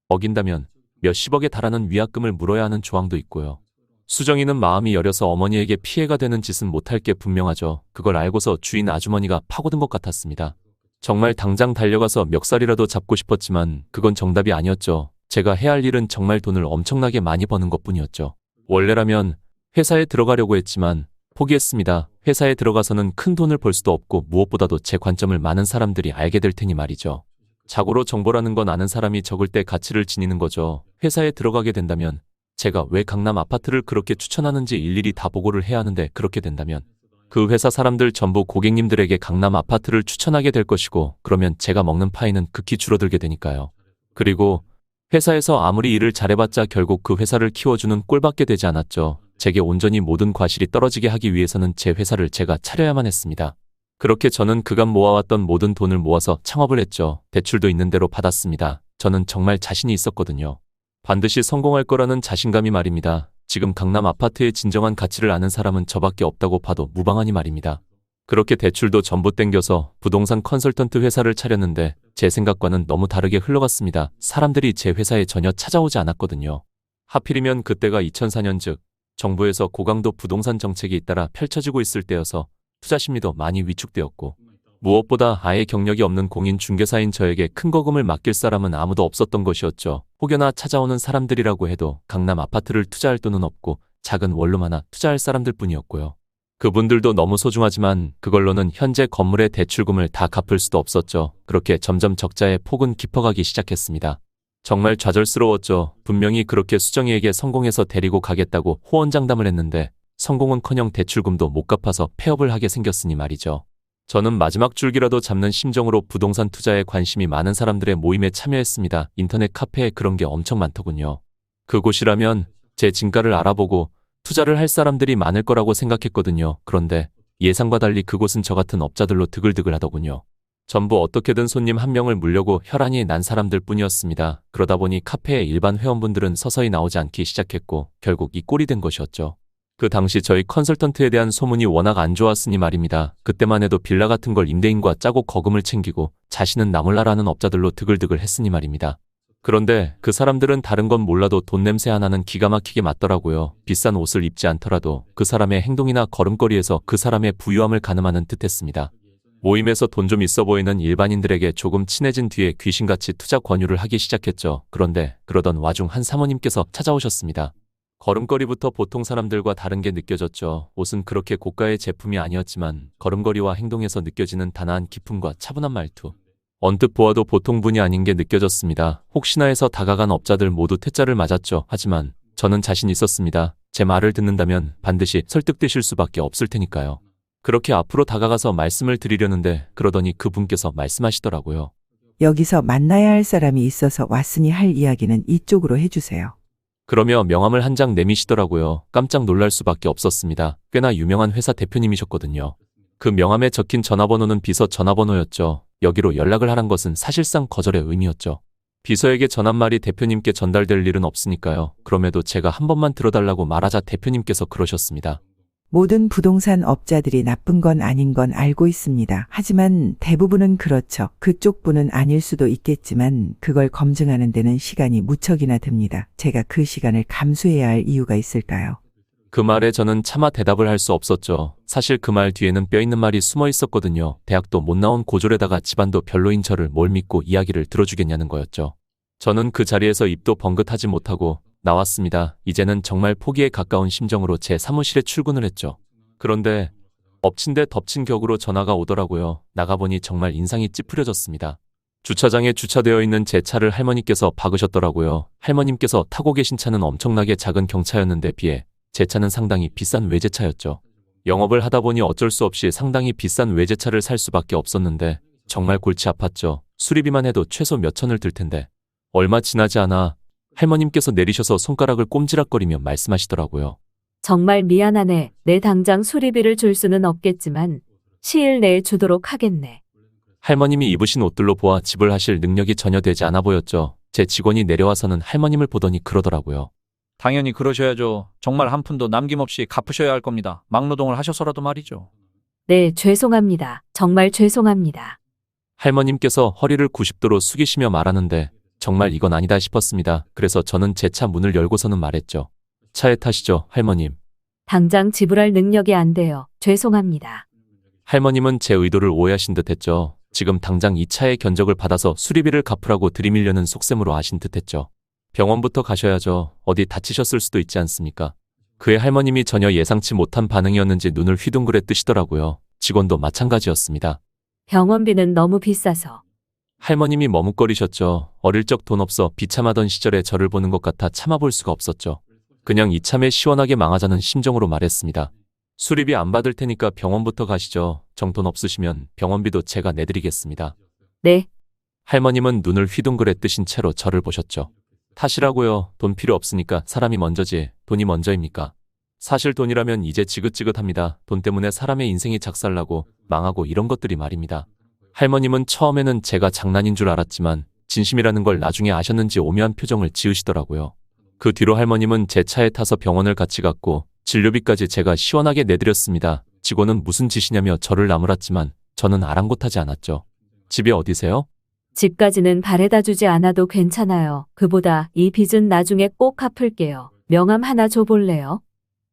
어긴다면 몇십억에 달하는 위약금을 물어야 하는 조항도 있고요. 수정이는 마음이 여려서 어머니에게 피해가 되는 짓은 못할 게 분명하죠. 그걸 알고서 주인 아주머니가 파고든 것 같았습니다. 정말 당장 달려가서 멱살이라도 잡고 싶었지만 그건 정답이 아니었죠. 제가 해야 할 일은 정말 돈을 엄청나게 많이 버는 것뿐이었죠. 원래라면 회사에 들어가려고 했지만 포기했습니다. 회사에 들어가서는 큰 돈을 벌 수도 없고 무엇보다도 제 관점을 많은 사람들이 알게 될 테니 말이죠. 자고로 정보라는 건 아는 사람이 적을 때 가치를 지니는 거죠. 회사에 들어가게 된다면 제가 왜 강남 아파트를 그렇게 추천하는지 일일이 다 보고를 해야 하는데, 그렇게 된다면 그 회사 사람들 전부 고객님들에게 강남 아파트를 추천하게 될 것이고, 그러면 제가 먹는 파이는 극히 줄어들게 되니까요. 그리고 회사에서 아무리 일을 잘해봤자 결국 그 회사를 키워주는 꼴밖에 되지 않았죠. 제게 온전히 모든 과실이 떨어지게 하기 위해서는 제 회사를 제가 차려야만 했습니다. 그렇게 저는 그간 모아왔던 모든 돈을 모아서 창업을 했죠. 대출도 있는 대로 받았습니다. 저는 정말 자신이 있었거든요. 반드시 성공할 거라는 자신감이 말입니다. 지금 강남 아파트의 진정한 가치를 아는 사람은 저밖에 없다고 봐도 무방하니 말입니다. 그렇게 대출도 전부 땡겨서 부동산 컨설턴트 회사를 차렸는데 제 생각과는 너무 다르게 흘러갔습니다. 사람들이 제 회사에 전혀 찾아오지 않았거든요. 하필이면 그때가 2004년 즉 정부에서 고강도 부동산 정책이 잇따라 펼쳐지고 있을 때여서 투자 심리도 많이 위축되었고, 무엇보다 아예 경력이 없는 공인 중개사인 저에게 큰 거금을 맡길 사람은 아무도 없었던 것이었죠. 혹여나 찾아오는 사람들이라고 해도 강남 아파트를 투자할 돈은 없고 작은 원룸 하나 투자할 사람들 뿐이었고요. 그분들도 너무 소중하지만 그걸로는 현재 건물의 대출금을 다 갚을 수도 없었죠. 그렇게 점점 적자의 폭은 깊어가기 시작했습니다. 정말 좌절스러웠죠. 분명히 그렇게 수정이에게 성공해서 데리고 가겠다고 호언장담을 했는데 성공은커녕 대출금도 못 갚아서 폐업을 하게 생겼으니 말이죠. 저는 마지막 줄기라도 잡는 심정으로 부동산 투자에 관심이 많은 사람들의 모임에 참여했습니다. 인터넷 카페에 그런 게 엄청 많더군요. 그곳이라면 제 진가를 알아보고 투자를 할 사람들이 많을 거라고 생각했거든요. 그런데 예상과 달리 그곳은 저 같은 업자들로 드글드글 하더군요. 전부 어떻게든 손님 한 명을 물려고 혈안이 난 사람들 뿐이었습니다. 그러다 보니 카페에 일반 회원분들은 서서히 나오지 않기 시작했고 결국 이 꼴이 된 것이었죠. 그 당시 저희 컨설턴트에 대한 소문이 워낙 안 좋았으니 말입니다. 그때만 해도 빌라 같은 걸 임대인과 짜고 거금을 챙기고 자신은 나몰라라는 업자들로 드글드글 했으니 말입니다. 그런데 그 사람들은 다른 건 몰라도 돈 냄새 하나는 기가 막히게 맞더라고요. 비싼 옷을 입지 않더라도 그 사람의 행동이나 걸음걸이에서 그 사람의 부유함을 가늠하는 듯했습니다. 모임에서 돈 좀 있어 보이는 일반인들에게 조금 친해진 뒤에 귀신같이 투자 권유를 하기 시작했죠. 그런데 그러던 와중 한 사모님께서 찾아오셨습니다. 걸음걸이부터 보통 사람들과 다른 게 느껴졌죠. 옷은 그렇게 고가의 제품이 아니었지만 걸음걸이와 행동에서 느껴지는 단아한 기품과 차분한 말투. 언뜻 보아도 보통 분이 아닌 게 느껴졌습니다. 혹시나 해서 다가간 업자들 모두 퇴짜를 맞았죠. 하지만 저는 자신 있었습니다. 제 말을 듣는다면 반드시 설득되실 수밖에 없을 테니까요. 그렇게 앞으로 다가가서 말씀을 드리려는데 그러더니 그분께서 말씀하시더라고요. 여기서 만나야 할 사람이 있어서 왔으니 할 이야기는 이쪽으로 해주세요. 그러며 명함을 한 장 내미시더라고요. 깜짝 놀랄 수밖에 없었습니다. 꽤나 유명한 회사 대표님이셨거든요. 그 명함에 적힌 전화번호는 비서 전화번호였죠. 여기로 연락을 하란 것은 사실상 거절의 의미였죠. 비서에게 전한 말이 대표님께 전달될 일은 없으니까요. 그럼에도 제가 한 번만 들어달라고 말하자 대표님께서 그러셨습니다. 모든 부동산 업자들이 나쁜 건 아닌 건 알고 있습니다. 하지만 대부분은 그렇죠. 그쪽 분은 아닐 수도 있겠지만 그걸 검증하는 데는 시간이 무척이나 듭니다. 제가 그 시간을 감수해야 할 이유가 있을까요? 그 말에 저는 차마 대답을 할 수 없었죠. 사실 그 말 뒤에는 뼈 있는 말이 숨어 있었거든요. 대학도 못 나온 고졸에다가 집안도 별로인 저를 뭘 믿고 이야기를 들어주겠냐는 거였죠. 저는 그 자리에서 입도 번긋하지 못하고 나왔습니다. 이제는 정말 포기에 가까운 심정으로 제 사무실에 출근을 했죠. 그런데 엎친 데 덮친 격으로 전화가 오더라고요. 나가보니 정말 인상이 찌푸려졌습니다. 주차장에 주차되어 있는 제 차를 할머니께서 박으셨더라고요. 할머님께서 타고 계신 차는 엄청나게 작은 경차였는데 비해 제 차는 상당히 비싼 외제차였죠. 영업을 하다 보니 어쩔 수 없이 상당히 비싼 외제차를 살 수밖에 없었는데 정말 골치 아팠죠. 수리비만 해도 최소 몇 천을 들 텐데 얼마 지나지 않아 할머님께서 내리셔서 손가락을 꼼지락거리며 말씀하시더라고요. 정말 미안하네. 내 당장 수리비를 줄 수는 없겠지만 시일 내에 주도록 하겠네. 할머님이 입으신 옷들로 보아 집을 하실 능력이 전혀 되지 않아 보였죠. 제 직원이 내려와서는 할머님을 보더니 그러더라고요. 당연히 그러셔야죠. 정말 한 푼도 남김없이 갚으셔야 할 겁니다. 막노동을 하셔서라도 말이죠. 네, 죄송합니다. 정말 죄송합니다. 할머님께서 허리를 90도로 숙이시며 말하는데 정말 이건 아니다 싶었습니다. 그래서 저는 제 차 문을 열고서는 말했죠. 차에 타시죠, 할머님. 당장 지불할 능력이 안 돼요. 죄송합니다. 할머님은 제 의도를 오해하신 듯했죠. 지금 당장 이 차의 견적을 받아서 수리비를 갚으라고 들이밀려는 속셈으로 아신 듯했죠. 병원부터 가셔야죠. 어디 다치셨을 수도 있지 않습니까? 그의 할머님이 전혀 예상치 못한 반응이었는지 눈을 휘둥그레 뜨시더라고요. 직원도 마찬가지였습니다. 병원비는 너무 비싸서. 할머님이 머뭇거리셨죠. 어릴 적 돈 없어 비참하던 시절에 저를 보는 것 같아 참아볼 수가 없었죠. 그냥 이참에 시원하게 망하자는 심정으로 말했습니다. 수리비 안 받을 테니까 병원부터 가시죠. 정돈 없으시면 병원비도 제가 내드리겠습니다. 네, 할머님은 눈을 휘둥그레 뜨신 채로 저를 보셨죠. 탓이라고요. 돈 필요 없으니까 사람이 먼저지 돈이 먼저입니까? 사실 돈이라면 이제 지긋지긋합니다. 돈 때문에 사람의 인생이 작살나고 망하고 이런 것들이 말입니다. 할머님은 처음에는 제가 장난인 줄 알았지만 진심이라는 걸 나중에 아셨는지 오묘한 표정을 지으시더라고요. 그 뒤로 할머님은 제 차에 타서 병원을 같이 갔고 진료비까지 제가 시원하게 내드렸습니다. 직원은 무슨 짓이냐며 저를 나무랐지만 저는 아랑곳하지 않았죠. 집이 어디세요? 집까지는 바래다 주지 않아도 괜찮아요. 그보다 이 빚은 나중에 꼭 갚을게요. 명함 하나 줘볼래요?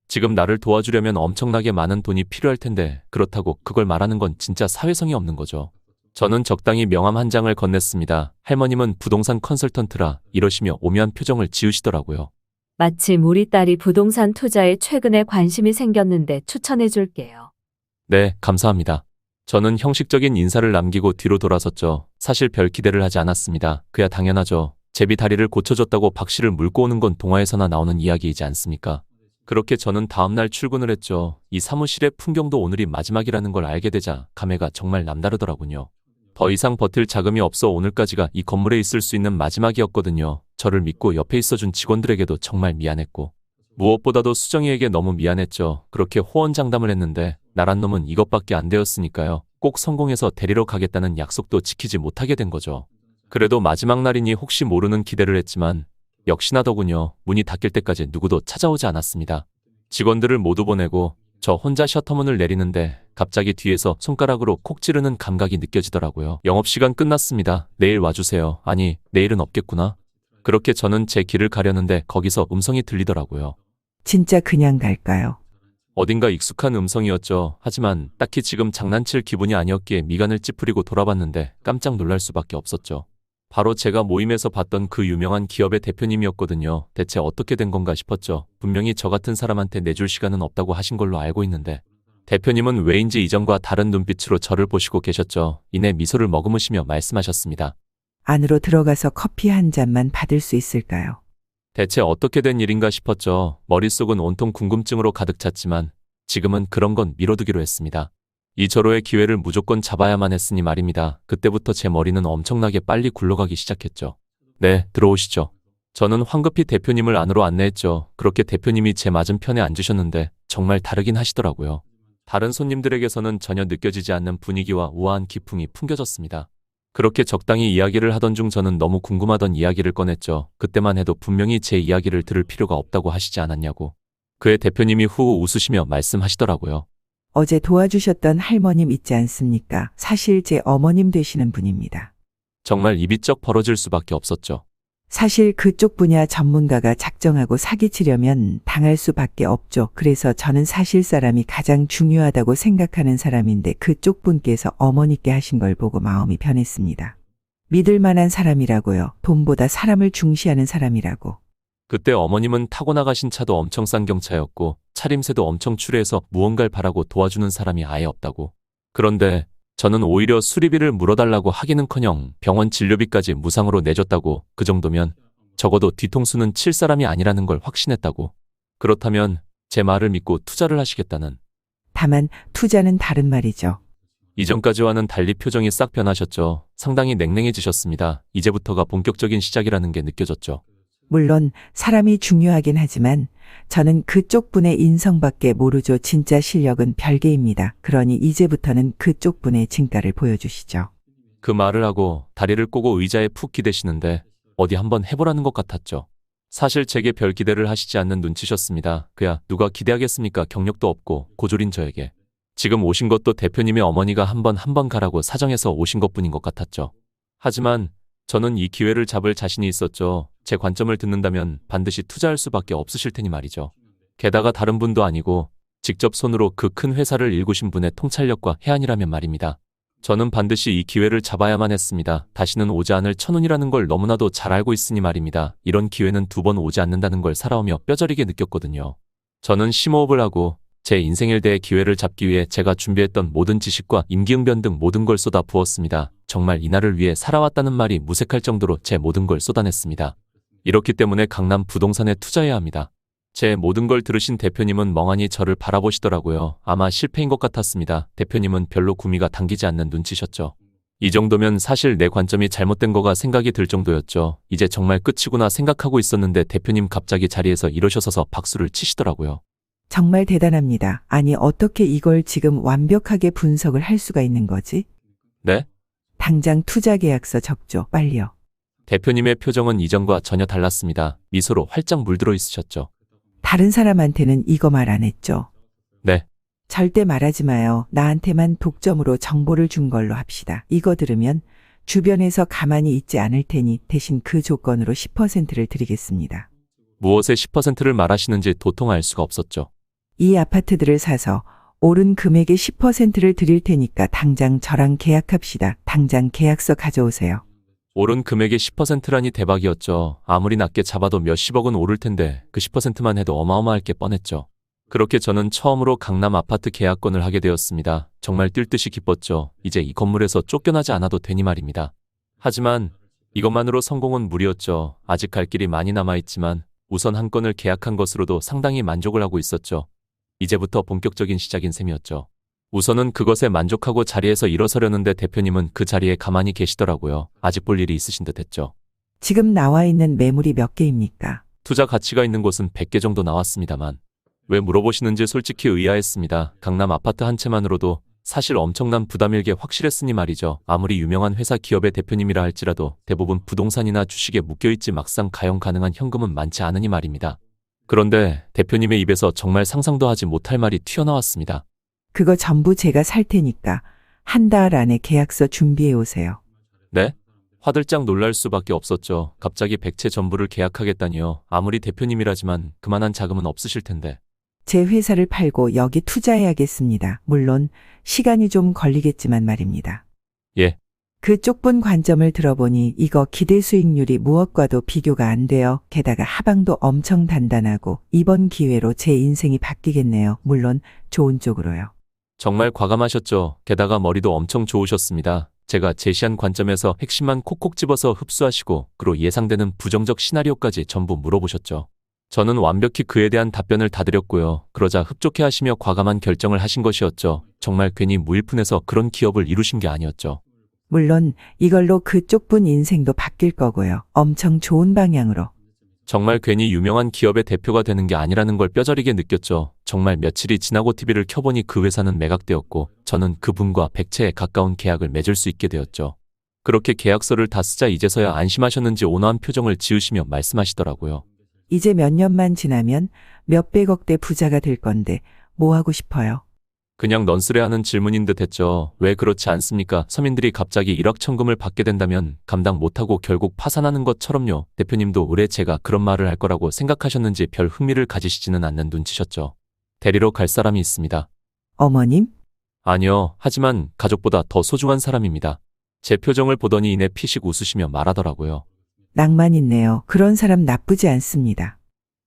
지금 나를 도와주려면 엄청나게 많은 돈이 필요할 텐데 그렇다고 그걸 말하는 건 진짜 사회성이 없는 거죠. 저는 적당히 명함 한 장을 건넸습니다. 할머님은 부동산 컨설턴트라 이러시며 오묘한 표정을 지으시더라고요. 마침 우리 딸이 부동산 투자에 최근에 관심이 생겼는데 추천해 줄게요. 네, 감사합니다. 저는 형식적인 인사를 남기고 뒤로 돌아섰죠. 사실 별 기대를 하지 않았습니다. 그야 당연하죠. 제비 다리를 고쳐줬다고 박 씨를 물고 오는 건 동화에서나 나오는 이야기이지 않습니까? 그렇게 저는 다음날 출근을 했죠. 이 사무실의 풍경도 오늘이 마지막이라는 걸 알게 되자 감회가 정말 남다르더라군요. 더 이상 버틸 자금이 없어 오늘까지가 이 건물에 있을 수 있는 마지막이었거든요. 저를 믿고 옆에 있어준 직원들에게도 정말 미안했고 무엇보다도 수정이에게 너무 미안했죠. 그렇게 호언장담을 했는데 나란 놈은 이것밖에 안 되었으니까요. 꼭 성공해서 데리러 가겠다는 약속도 지키지 못하게 된 거죠. 그래도 마지막 날이니 혹시 모르는 기대를 했지만 역시나더군요. 문이 닫힐 때까지 누구도 찾아오지 않았습니다. 직원들을 모두 보내고 저 혼자 셔터문을 내리는데 갑자기 뒤에서 손가락으로 콕 찌르는 감각이 느껴지더라고요. 영업시간 끝났습니다. 내일 와주세요. 아니, 내일은 없겠구나. 그렇게 저는 제 길을 가려는데 거기서 음성이 들리더라고요. 진짜 그냥 갈까요? 어딘가 익숙한 음성이었죠. 하지만 딱히 지금 장난칠 기분이 아니었기에 미간을 찌푸리고 돌아봤는데 깜짝 놀랄 수밖에 없었죠. 바로 제가 모임에서 봤던 그 유명한 기업의 대표님이었거든요. 대체 어떻게 된 건가 싶었죠. 분명히 저 같은 사람한테 내줄 시간은 없다고 하신 걸로 알고 있는데 대표님은 왜인지 이전과 다른 눈빛으로 저를 보시고 계셨죠. 이내 미소를 머금으시며 말씀하셨습니다. 안으로 들어가서 커피 한 잔만 받을 수 있을까요? 대체 어떻게 된 일인가 싶었죠. 머릿속은 온통 궁금증으로 가득 찼지만 지금은 그런 건 미뤄두기로 했습니다. 이 절호의 기회를 무조건 잡아야만 했으니 말입니다. 그때부터 제 머리는 엄청나게 빨리 굴러가기 시작했죠. 네, 들어오시죠. 저는 황급히 대표님을 안으로 안내했죠. 그렇게 대표님이 제 맞은편에 앉으셨는데 정말 다르긴 하시더라고요. 다른 손님들에게서는 전혀 느껴지지 않는 분위기와 우아한 기풍이 풍겨졌습니다. 그렇게 적당히 이야기를 하던 중 저는 너무 궁금하던 이야기를 꺼냈죠. 그때만 해도 분명히 제 이야기를 들을 필요가 없다고 하시지 않았냐고. 그의 대표님이 후 웃으시며 말씀하시더라고요. 어제 도와주셨던 할머님 있지 않습니까? 사실 제 어머님 되시는 분입니다. 정말 입이 쩍 벌어질 수밖에 없었죠. 사실 그쪽 분야 전문가가 작정하고 사기치려면 당할 수밖에 없죠. 그래서 저는 사실 사람이 가장 중요하다고 생각하는 사람인데 그쪽 분께서 어머니께 하신 걸 보고 마음이 변했습니다. 믿을 만한 사람이라고요. 돈보다 사람을 중시하는 사람이라고. 그때 어머님은 타고 나가신 차도 엄청 싼 경차였고 차림새도 엄청 추레해서 무언가를 바라고 도와주는 사람이 아예 없다고. 그런데 저는 오히려 수리비를 물어달라고 하기는커녕 병원 진료비까지 무상으로 내줬다고. 그 정도면 적어도 뒤통수는 칠 사람이 아니라는 걸 확신했다고. 그렇다면 제 말을 믿고 투자를 하시겠다는. 다만 투자는 다른 말이죠. 이전까지와는 달리 표정이 싹 변하셨죠. 상당히 냉랭해지셨습니다. 이제부터가 본격적인 시작이라는 게 느껴졌죠. 물론 사람이 중요하긴 하지만 저는 그쪽 분의 인성밖에 모르죠. 진짜 실력은 별개입니다. 그러니 이제부터는 그쪽 분의 진가를 보여주시죠. 그 말을 하고 다리를 꼬고 의자에 푹 기대시는데 어디 한번 해보라는 것 같았죠. 사실 제게 별 기대를 하시지 않는 눈치셨습니다. 그야 누가 기대하겠습니까? 경력도 없고 고졸인 저에게. 지금 오신 것도 대표님의 어머니가 한 번 가라고 사정해서 오신 것뿐인 것 같았죠. 하지만 저는 이 기회를 잡을 자신이 있었죠. 제 관점을 듣는다면 반드시 투자할 수밖에 없으실 테니 말이죠. 게다가 다른 분도 아니고 직접 손으로 그 큰 회사를 일구신 분의 통찰력과 해안이라면 말입니다. 저는 반드시 이 기회를 잡아야만 했습니다. 다시는 오지 않을 천운이라는 걸 너무나도 잘 알고 있으니 말입니다. 이런 기회는 두 번 오지 않는다는 걸 살아오며 뼈저리게 느꼈거든요. 저는 심호흡을 하고 제 인생 일대의 기회를 잡기 위해 제가 준비했던 모든 지식과 임기응변 등 모든 걸 쏟아 부었습니다. 정말 이날을 위해 살아왔다는 말이 무색할 정도로 제 모든 걸 쏟아냈습니다. 이렇기 때문에 강남 부동산에 투자해야 합니다. 제 모든 걸 들으신 대표님은 멍하니 저를 바라보시더라고요. 아마 실패인 것 같았습니다. 대표님은 별로 구미가 당기지 않는 눈치셨죠. 이 정도면 사실 내 관점이 잘못된 거가 생각이 들 정도였죠. 이제 정말 끝이구나 생각하고 있었는데 대표님 갑자기 자리에서 일어서서 박수를 치시더라고요. 정말 대단합니다. 아니, 어떻게 이걸 지금 완벽하게 분석을 할 수가 있는 거지? 네? 당장 투자 계약서 적죠. 빨리요. 대표님의 표정은 이전과 전혀 달랐습니다. 미소로 활짝 물들어 있으셨죠. 다른 사람한테는 이거 말 안 했죠. 네. 절대 말하지 마요. 나한테만 독점으로 정보를 준 걸로 합시다. 이거 들으면 주변에서 가만히 있지 않을 테니 대신 그 조건으로 10%를 드리겠습니다. 무엇에 10%를 말하시는지 도통 알 수가 없었죠. 이 아파트들을 사서 오른 금액의 10%를 드릴 테니까 당장 저랑 계약합시다. 당장 계약서 가져오세요. 오른 금액의 10%라니 대박이었죠. 아무리 낮게 잡아도 몇십억은 오를 텐데 그 10%만 해도 어마어마할 게 뻔했죠. 그렇게 저는 처음으로 강남 아파트 계약권을 하게 되었습니다. 정말 뛸 듯이 기뻤죠. 이제 이 건물에서 쫓겨나지 않아도 되니 말입니다. 하지만 이것만으로 성공은 무리였죠. 아직 갈 길이 많이 남아있지만 우선 한 건을 계약한 것으로도 상당히 만족을 하고 있었죠. 이제부터 본격적인 시작인 셈이었죠. 우선은 그것에 만족하고 자리에서 일어서려는데 대표님은 그 자리에 가만히 계시더라고요. 아직 볼 일이 있으신 듯 했죠. 지금 나와 있는 매물이 몇 개입니까? 투자 가치가 있는 곳은 100개 정도 나왔습니다만 왜 물어보시는지 솔직히 의아했습니다. 강남 아파트 한 채만으로도 사실 엄청난 부담일게 확실했으니 말이죠. 아무리 유명한 회사 기업의 대표님이라 할지라도 대부분 부동산이나 주식에 묶여있지 막상 가용 가능한 현금은 많지 않으니 말입니다. 그런데 대표님의 입에서 정말 상상도 하지 못할 말이 튀어나왔습니다. 그거 전부 제가 살 테니까 한 달 안에 계약서 준비해 오세요. 네? 화들짝 놀랄 수밖에 없었죠. 갑자기 100채 전부를 계약하겠다니요. 아무리 대표님이라지만 그만한 자금은 없으실 텐데. 제 회사를 팔고 여기 투자해야겠습니다. 물론 시간이 좀 걸리겠지만 말입니다. 예. 그쪽 분 관점을 들어보니 이거 기대 수익률이 무엇과도 비교가 안 돼요. 게다가 하방도 엄청 단단하고 이번 기회로 제 인생이 바뀌겠네요. 물론 좋은 쪽으로요. 정말 과감하셨죠. 게다가 머리도 엄청 좋으셨습니다. 제가 제시한 관점에서 핵심만 콕콕 집어서 흡수하시고 그로 예상되는 부정적 시나리오까지 전부 물어보셨죠. 저는 완벽히 그에 대한 답변을 다 드렸고요. 그러자 흡족해 하시며 과감한 결정을 하신 것이었죠. 정말 괜히 무일푼에서 그런 기업을 이루신 게 아니었죠. 물론 이걸로 그쪽 분 인생도 바뀔 거고요. 엄청 좋은 방향으로. 정말 괜히 유명한 기업의 대표가 되는 게 아니라는 걸 뼈저리게 느꼈죠. 정말 며칠이 지나고 TV를 켜보니 그 회사는 매각되었고 저는 그분과 100채에 가까운 계약을 맺을 수 있게 되었죠. 그렇게 계약서를 다 쓰자 이제서야 안심하셨는지 온화한 표정을 지으시며 말씀하시더라고요. 이제 몇 년만 지나면 몇백억대 부자가 될 건데 뭐 하고 싶어요? 그냥 넌스레하는 질문인 듯 했죠. 왜 그렇지 않습니까? 서민들이 갑자기 일확천금을 받게 된다면 감당 못하고 결국 파산하는 것처럼요. 대표님도 의뢰 제가 그런 말을 할 거라고 생각하셨는지 별 흥미를 가지시지는 않는 눈치셨죠. 데리러 갈 사람이 있습니다. 어머님? 아니요. 하지만 가족보다 더 소중한 사람입니다. 제 표정을 보더니 이내 피식 웃으시며 말하더라고요. 낭만 있네요. 그런 사람 나쁘지 않습니다.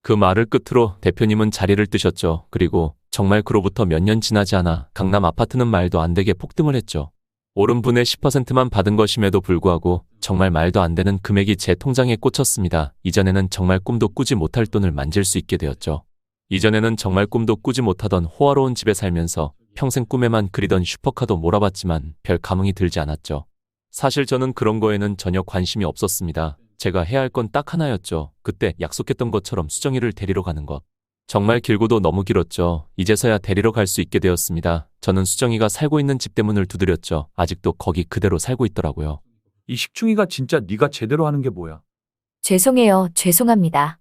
그 말을 끝으로 대표님은 자리를 뜨셨죠. 그리고 정말 그로부터 몇 년 지나지 않아 강남 아파트는 말도 안 되게 폭등을 했죠. 오른 분의 10%만 받은 것임에도 불구하고 정말 말도 안 되는 금액이 제 통장에 꽂혔습니다. 이전에는 정말 꿈도 꾸지 못할 돈을 만질 수 있게 되었죠. 이전에는 정말 꿈도 꾸지 못하던 호화로운 집에 살면서 평생 꿈에만 그리던 슈퍼카도 몰아봤지만 별 감흥이 들지 않았죠. 사실 저는 그런 거에는 전혀 관심이 없었습니다. 제가 해야 할 건 딱 하나였죠. 그때 약속했던 것처럼 수정이를 데리러 가는 것. 정말 길고도 너무 길었죠. 이제서야 데리러 갈 수 있게 되었습니다. 저는 수정이가 살고 있는 집 대문을 두드렸죠. 아직도 거기 그대로 살고 있더라고요. 이 식충이가 진짜 네가 제대로 하는 게 뭐야? 죄송해요. 죄송합니다.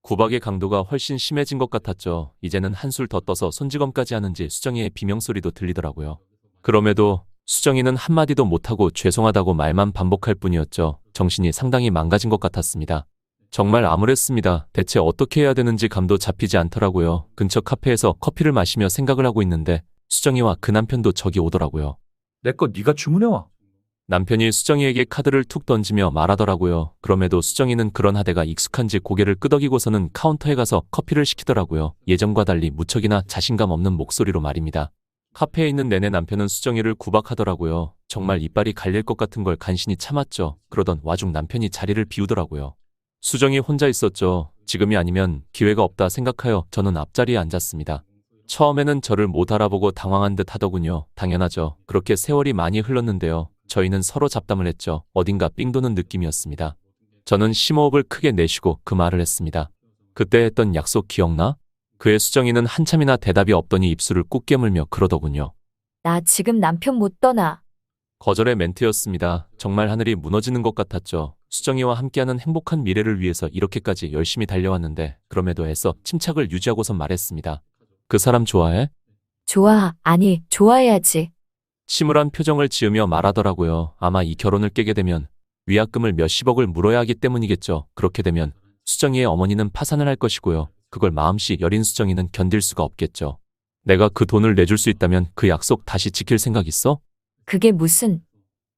구박의 강도가 훨씬 심해진 것 같았죠. 이제는 한술 더 떠서 손찌검까지 하는지 수정이의 비명소리도 들리더라고요. 그럼에도 수정이는 한마디도 못하고 죄송하다고 말만 반복할 뿐이었죠. 정신이 상당히 망가진 것 같았습니다. 정말 암울했습니다. 대체 어떻게 해야 되는지 감도 잡히지 않더라고요. 근처 카페에서 커피를 마시며 생각을 하고 있는데 수정이와 그 남편도 저기 오더라고요. 내 거 네가 주문해와. 남편이 수정이에게 카드를 툭 던지며 말하더라고요. 그럼에도 수정이는 그런 하대가 익숙한지 고개를 끄덕이고서는 카운터에 가서 커피를 시키더라고요. 예전과 달리 무척이나 자신감 없는 목소리로 말입니다. 카페에 있는 내내 남편은 수정이를 구박하더라고요. 정말 이빨이 갈릴 것 같은 걸 간신히 참았죠. 그러던 와중 남편이 자리를 비우더라고요. 수정이 혼자 있었죠. 지금이 아니면 기회가 없다 생각하여 저는 앞자리에 앉았습니다. 처음에는 저를 못 알아보고 당황한 듯 하더군요. 당연하죠. 그렇게 세월이 많이 흘렀는데요. 저희는 서로 잡담을 했죠. 어딘가 삥 도는 느낌이었습니다. 저는 심호흡을 크게 내쉬고 그 말을 했습니다. 그때 했던 약속 기억나? 그의 수정이는 한참이나 대답이 없더니 입술을 꾹 깨물며 그러더군요. 나 지금 남편 못 떠나. 거절의 멘트였습니다. 정말 하늘이 무너지는 것 같았죠. 수정이와 함께하는 행복한 미래를 위해서 이렇게까지 열심히 달려왔는데 그럼에도 애써 침착을 유지하고선 말했습니다. 그 사람 좋아해? 좋아. 아니, 좋아해야지. 침울한 표정을 지으며 말하더라고요. 아마 이 결혼을 깨게 되면 위약금을 몇십억을 물어야 하기 때문이겠죠. 그렇게 되면 수정이의 어머니는 파산을 할 것이고요. 그걸 마음씨 여린 수정이는 견딜 수가 없겠죠. 내가 그 돈을 내줄 수 있다면 그 약속 다시 지킬 생각 있어? 그게 무슨,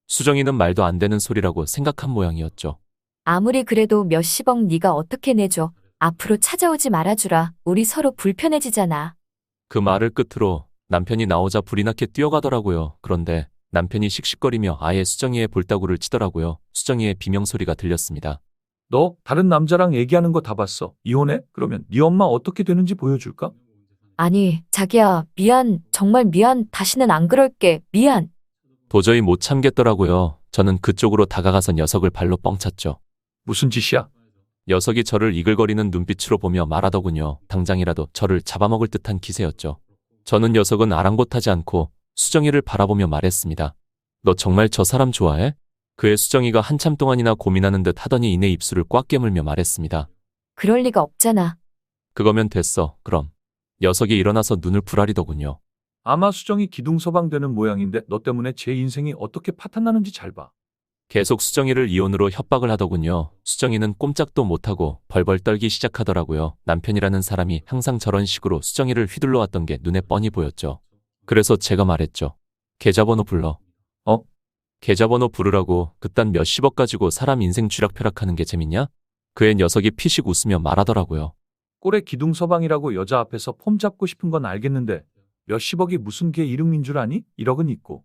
수정이는 말도 안 되는 소리라고 생각한 모양이었죠. 아무리 그래도 몇십억 네가 어떻게 내줘. 앞으로 찾아오지 말아주라. 우리 서로 불편해지잖아. 그 말을 끝으로 남편이 나오자 불이 나게 뛰어가더라고요. 그런데 남편이 씩씩거리며 아예 수정이의 볼따구를 치더라고요. 수정이의 비명소리가 들렸습니다. 너 다른 남자랑 얘기하는 거 다 봤어. 이혼해? 그러면 네 엄마 어떻게 되는지 보여줄까? 아니, 자기야, 미안. 정말 미안. 다시는 안 그럴게. 미안. 도저히 못 참겠더라고요. 저는 그쪽으로 다가가서 녀석을 발로 뻥 찼죠. 무슨 짓이야? 녀석이 저를 이글거리는 눈빛으로 보며 말하더군요. 당장이라도 저를 잡아먹을 듯한 기세였죠. 저는 녀석은 아랑곳하지 않고 수정이를 바라보며 말했습니다. 너 정말 저 사람 좋아해? 그의 수정이가 한참 동안이나 고민하는 듯 하더니 이내 입술을 꽉 깨물며 말했습니다. 그럴 리가 없잖아. 그거면 됐어. 그럼. 녀석이 일어나서 눈을 부라리더군요. 아마 수정이 기둥서방 되는 모양인데 너 때문에 제 인생이 어떻게 파탄나는지 잘 봐. 계속 수정이를 이혼으로 협박을 하더군요. 수정이는 꼼짝도 못하고 벌벌 떨기 시작하더라고요. 남편이라는 사람이 항상 저런 식으로 수정이를 휘둘러 왔던 게 눈에 뻔히 보였죠. 그래서 제가 말했죠. 계좌번호 불러. 계좌번호 부르라고. 그딴 몇십억 가지고 사람 인생 쥐락펴락하는 게 재밌냐? 그의 녀석이 피식 웃으며 말하더라고요. 꼴에 기둥서방이라고 여자 앞에서 폼 잡고 싶은 건 알겠는데 몇십억이 무슨 개 이름인 줄 아니? 1억은 있고.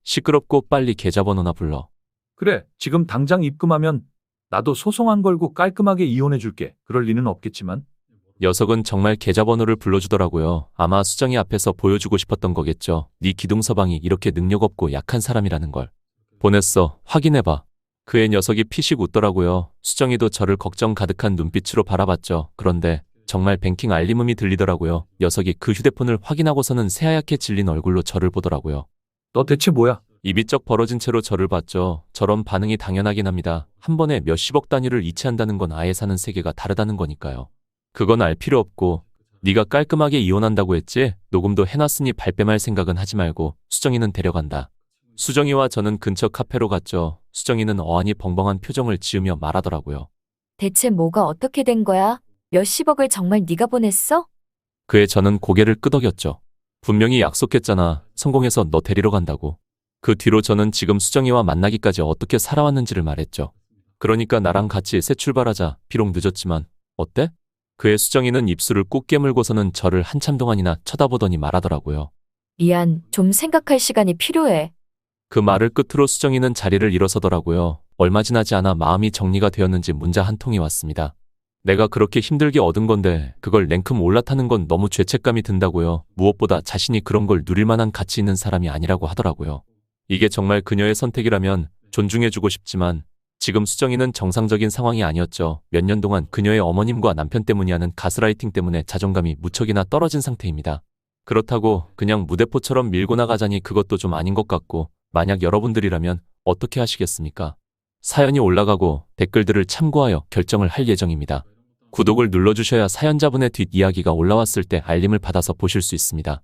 시끄럽고 빨리 계좌번호나 불러. 그래, 지금 당장 입금하면 나도 소송 안 걸고 깔끔하게 이혼해 줄게. 그럴 리는 없겠지만. 녀석은 정말 계좌번호를 불러주더라고요. 아마 수정이 앞에서 보여주고 싶었던 거겠죠. 네 기둥서방이 이렇게 능력 없고 약한 사람이라는 걸. 보냈어. 확인해봐. 그의 녀석이 피식 웃더라고요. 수정이도 저를 걱정 가득한 눈빛으로 바라봤죠. 그런데 정말 뱅킹 알림음이 들리더라고요. 녀석이 그 휴대폰을 확인하고서는 새하얗게 질린 얼굴로 저를 보더라고요. 너 대체 뭐야? 입이 쩍 벌어진 채로 저를 봤죠. 저런 반응이 당연하긴 합니다. 한 번에 몇십억 단위를 이체한다는 건 아예 사는 세계가 다르다는 거니까요. 그건 알 필요 없고 네가 깔끔하게 이혼한다고 했지? 녹음도 해놨으니 발뺌할 생각은 하지 말고 수정이는 데려간다. 수정이와 저는 근처 카페로 갔죠. 수정이는 어안이 벙벙한 표정을 지으며 말하더라고요. 대체 뭐가 어떻게 된 거야? 몇십억을 정말 네가 보냈어? 그에 저는 고개를 끄덕였죠. 분명히 약속했잖아. 성공해서 너 데리러 간다고. 그 뒤로 저는 지금 수정이와 만나기까지 어떻게 살아왔는지를 말했죠. 그러니까 나랑 같이 새 출발하자. 비록 늦었지만 어때? 그의 수정이는 입술을 꾹 깨물고서는 저를 한참 동안이나 쳐다보더니 말하더라고요. 미안. 좀 생각할 시간이 필요해. 그 말을 끝으로 수정이는 자리를 일어서더라고요. 얼마 지나지 않아 마음이 정리가 되었는지 문자 한 통이 왔습니다. 내가 그렇게 힘들게 얻은 건데 그걸 냉큼 올라타는 건 너무 죄책감이 든다고요. 무엇보다 자신이 그런 걸 누릴 만한 가치 있는 사람이 아니라고 하더라고요. 이게 정말 그녀의 선택이라면 존중해주고 싶지만 지금 수정이는 정상적인 상황이 아니었죠. 몇 년 동안 그녀의 어머님과 남편 때문이 하는 가스라이팅 때문에 자존감이 무척이나 떨어진 상태입니다. 그렇다고 그냥 무대포처럼 밀고 나가자니 그것도 좀 아닌 것 같고 만약 여러분들이라면 어떻게 하시겠습니까? 사연이 올라가고 댓글들을 참고하여 결정을 할 예정입니다. 구독을 눌러주셔야 사연자분의 뒷이야기가 올라왔을 때 알림을 받아서 보실 수 있습니다.